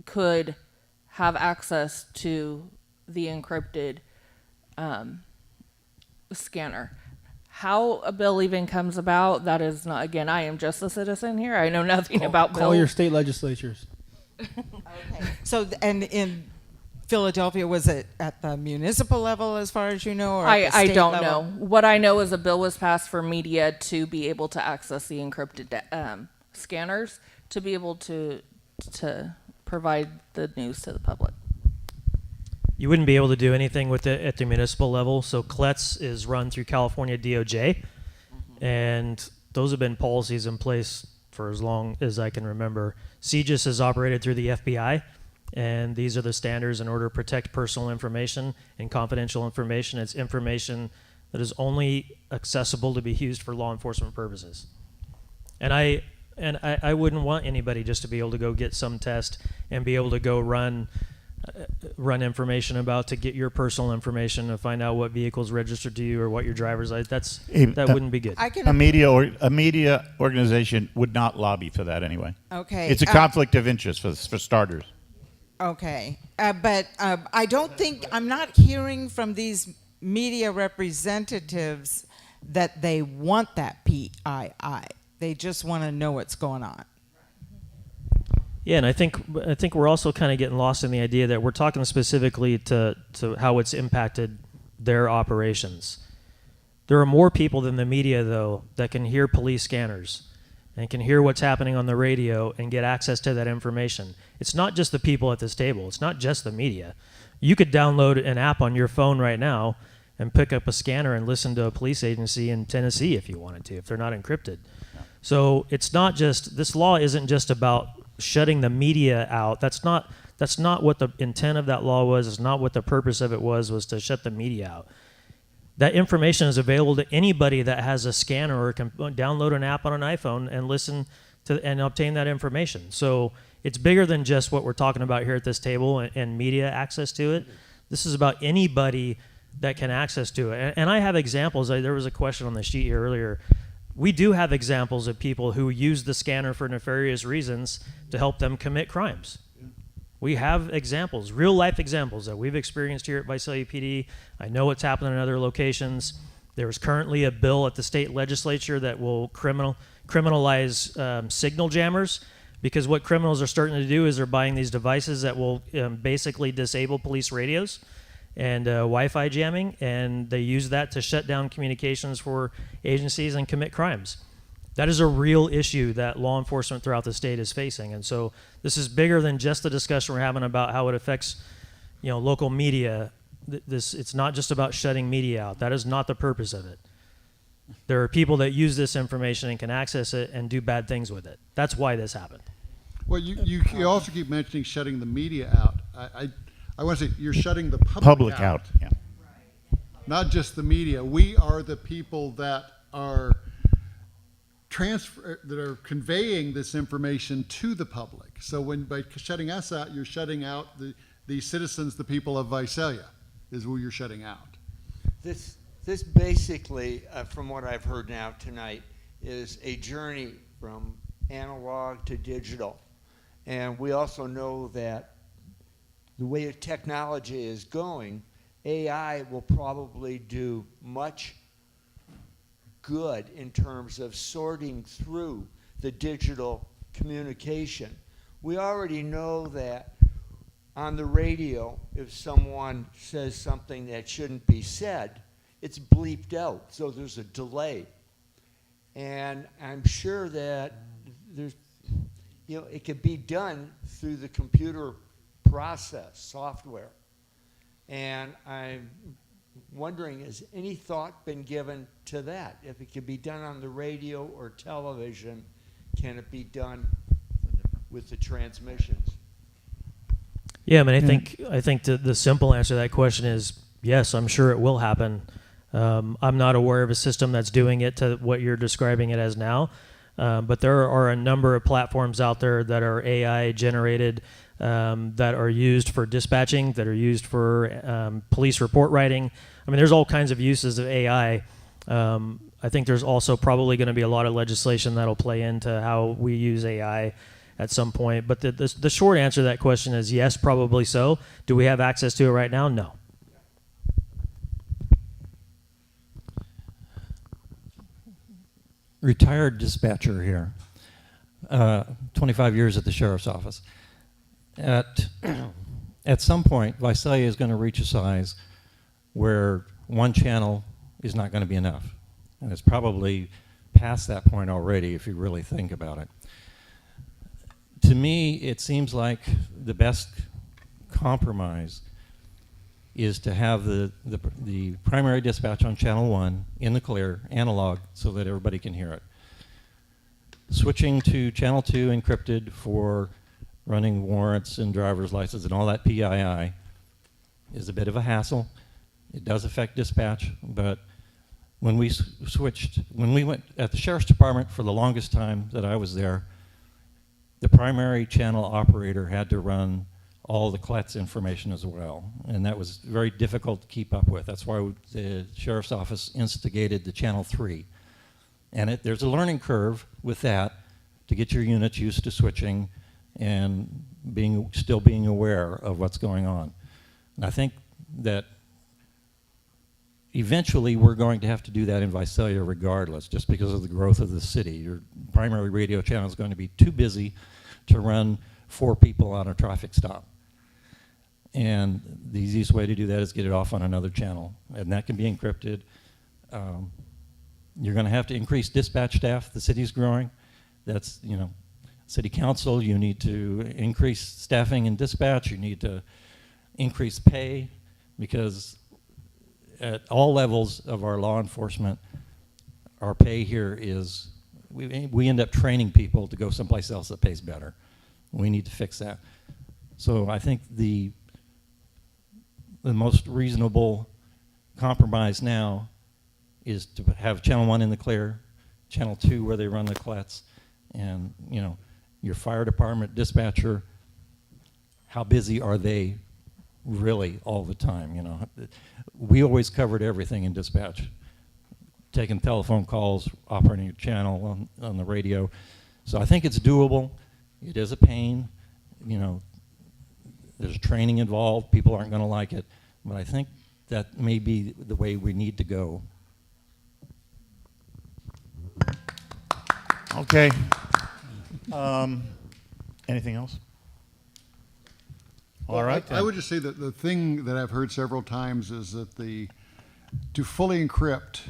could have access to the encrypted scanner. How a bill even comes about, that is not, again, I am just a citizen here. I know nothing about bills. Call your state legislatures. Okay. So, and in Philadelphia, was it at the municipal level, as far as you know, or at the I state don't level? know. What I know is a bill was passed for media to be able to access the encrypted scanners to be able to provide the news to the public. You wouldn't be able to do anything with it at the municipal level. So CLETS is run through California DOJ, and those have been policies in place for as long as I can remember. CGIS is operated through the FBI, and these are the standards in order to protect personal information and confidential information. It's information that is only accessible to be used for law enforcement purposes. And I wouldn't want anybody just to be able to go get some test and be able to go run information about to get your personal information to find out what vehicle's registered to you or what your driver's license. That wouldn't be good. A media organization would not lobby for that anyway. Okay. It's a conflict of interest for starters. Okay. But I don't think, I'm not hearing from these media representatives that they want that PII. They just want to know what's going on. Yeah, and I think we're also kind of getting lost in the idea that we're talking specifically to how it's impacted their operations. There are more people than the media, though, that can hear police scanners and can hear what's happening on the radio and get access to that information. It's not just the people at this table. It's not just the media. You could download an app on your phone right now and pick up a scanner and listen to a police agency in Tennessee if you wanted to, if they're not encrypted. So it's not just, this law isn't just about shutting the media out. That's not what the intent of that law was. It's not what the purpose of it was to shut the media out. That information is available to anybody that has a scanner or can download an app on an iPhone and listen to and obtain that information. So it's bigger than just what we're talking about here at this table and media access to it. This is about anybody that can access to it. And I have examples. There was a question on the sheet here earlier. We do have examples of people who use the scanner for nefarious reasons to help them commit crimes. We have examples, real life examples that we've experienced here at Visalia PD. I know what's happening in other locations. There is currently a bill at the state legislature that will criminalize signal jammers, because what criminals are starting to do is they're buying these devices that will basically disable police radios and Wi-Fi jamming, and they use that to shut down communications for agencies and commit crimes. That is a real issue that law enforcement throughout the state is facing, and so this is bigger than just the discussion we're having about how it affects, local media. It's not just about shutting media out. That is not the purpose of it. There are people that use this information and can access it and do bad things with it. That's why this happened. Well, you also keep mentioning shutting the media out. I want to say you're shutting the public out. Yeah. Not just the media. We are the people that are conveying this information to the public. So by shutting us out, you're shutting out the citizens, the people of Visalia, is who you're shutting out. This basically, from what I've heard now tonight, is a journey from analog to digital. And we also know that the way technology is going, AI will probably do much good in terms of sorting through the digital communication. We already know that on the radio, if someone says something that shouldn't be said, it's bleeped out, so there's a delay. And I'm sure that there's, it could be done through the computer process, software. And I'm wondering, has any thought been given to that? If it could be done on the radio or television, can it be done with the transmissions? Yeah, I mean, I think the simple answer to that question is yes. I'm sure it will happen. I'm not aware of a system that's doing it to what you're describing it as now, but there are a number of platforms out there that are AI generated, that are used for dispatching, that are used for police report writing. I mean, there's all kinds of uses of AI. I think there's also probably going to be a lot of legislation that'll play into how we use AI at some point. But the short answer to that question is yes, probably so. Do we have access to it right now? No. Retired dispatcher here, 25 years at the sheriff's office. At some point, Visalia is going to reach a size where one channel is not going to be enough. And it's probably past that point already if you really think about it. To me, it seems like the best compromise is to have the primary dispatch on channel 1 in the clear, analog, so that everybody can hear it. Switching to channel 2 encrypted for running warrants and driver's license and all that PII is a bit of a hassle. It does affect dispatch, but when we went at the sheriff's department for the longest time that I was there, the primary channel operator had to run all the CLETS information as well, and that was very difficult to keep up with. That's why the sheriff's office instigated the channel 3. And there's a learning curve with that to get your units used to switching and still being aware of what's going on. And I think that eventually we're going to have to do that in Visalia regardless, just because of the growth of the city. Your primary radio channel is going to be too busy to run 4 people on a traffic stop. And the easiest way to do that is get it off on another channel, and that can be encrypted. You're going to have to increase dispatch staff. The city's growing. That's, city council, you need to increase staffing and dispatch. You need to increase pay, because at all levels of our law enforcement, our pay here is, we end up training people to go someplace else that pays better. We need to fix that. So I think the most reasonable compromise now is to have channel 1 in the clear, channel 2 where they run the CLETS, and your fire department dispatcher, how busy are they really all the time? We always covered everything in dispatch, taking telephone calls, operating a channel on the radio. So I think it's doable. It is a pain. There's training involved. People aren't going to like it. But I think that may be the way we need to go. Okay. Anything else? All right. I would just say that the thing that I've heard several times is that to fully encrypt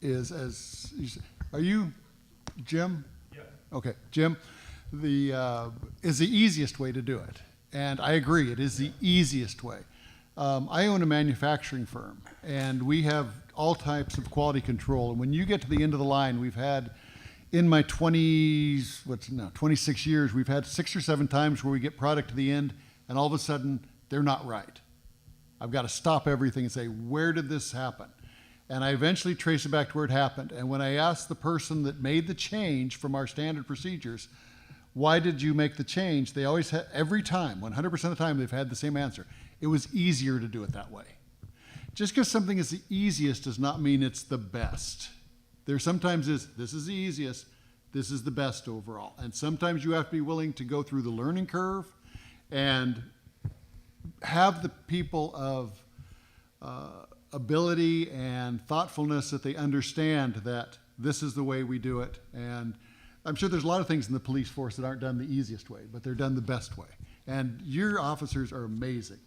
is, as you say, are you Jim? Yeah. Okay, Jim, is the easiest way to do it. And I agree, it is the easiest way. I own a manufacturing firm, and we have all types of quality control. And when you get to the end of the line, we've had, in my 26 years, we've had 6 or 7 times where we get product to the end, and all of a sudden, they're not right. I've got to stop everything and say, where did this happen? And I eventually trace it back to where it happened. And when I asked the person that made the change from our standard procedures, why did you make the change? They always had, every time, 100% of the time, they've had the same answer. It was easier to do it that way. Just because something is the easiest does not mean it's the best. There sometimes is, this is the easiest, this is the best overall. And sometimes you have to be willing to go through the learning curve and have the people of ability and thoughtfulness that they understand that this is the way we do it. And I'm sure there's a lot of things in the police force that aren't done the easiest way, but they're done the best way. And your officers are amazing.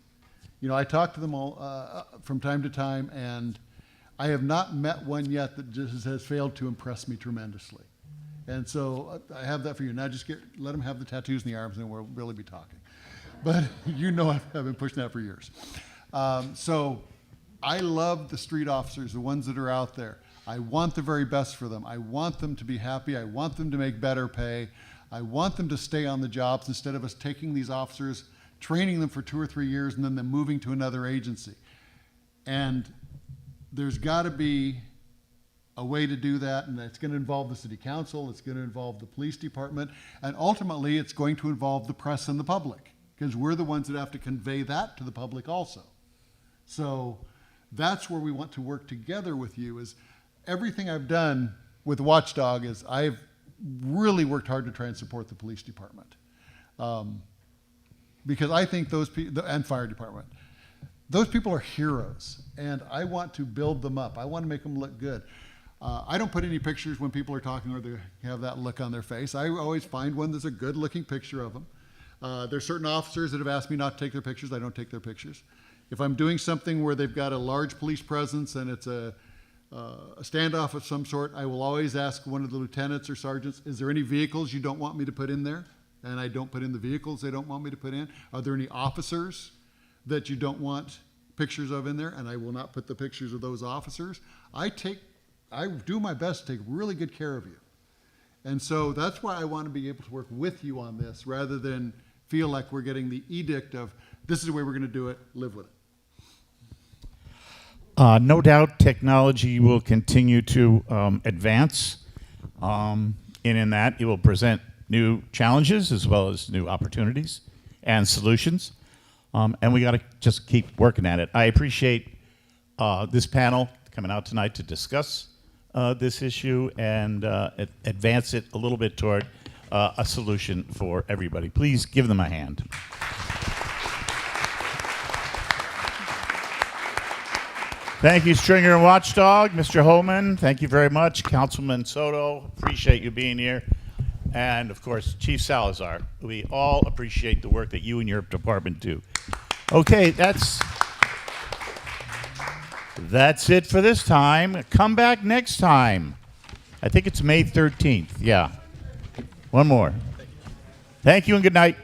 You know, I talk to them all from time to time, and I have not met one yet that just has failed to impress me tremendously. And so I have that for you. Now just let them have the tattoos in the arms, and we'll really be talking. But you know I've been pushing that for years. So I love the street officers, the ones that are out there. I want the very best for them. I want them to be happy. I want them to make better pay. I want them to stay on the jobs instead of us taking these officers, training them for 2 or 3 years, and then them moving to another agency. And there's got to be a way to do that, and it's going to involve the city council, it's going to involve the police department, and ultimately it's going to involve the press and the public, because we're the ones that have to convey that to the public also. So that's where we want to work together with you. Is everything I've done with Watchdog is I've really worked hard to try and support the police department. Because I think those people, and fire department, those people are heroes, and I want to build them up. I want to make them look good. I don't put any pictures when people are talking or they have that look on their face. I always find one that's a good looking picture of them. There's certain officers that have asked me not to take their pictures. I don't take their pictures. If I'm doing something where they've got a large police presence and it's a standoff of some sort, I will always ask one of the lieutenants or sergeants, is there any vehicles you don't want me to put in there? And I don't put in the vehicles they don't want me to put in. Are there any officers that you don't want pictures of in there? And I will not put the pictures of those officers. I do my best to take really good care of you. And so that's why I want to be able to work with you on this rather than feel like we're getting the edict of this is the way we're going to do it, live with it. No doubt technology will continue to advance, and in that it will present new challenges as well as new opportunities and solutions, and we got to just keep working at it. I appreciate this panel coming out tonight to discuss this issue and advance it a little bit toward a solution for everybody. Please give them a hand. Thank you, Stringer and Watchdog. Mr. Holman, thank you very much. Councilman Soto, appreciate you being here. And, of course, Chief Salazar. We all appreciate the work that you and your department do. Okay, that's it for this time. Come back next time. I think it's May 13th. Yeah. One more. Thank you and good night.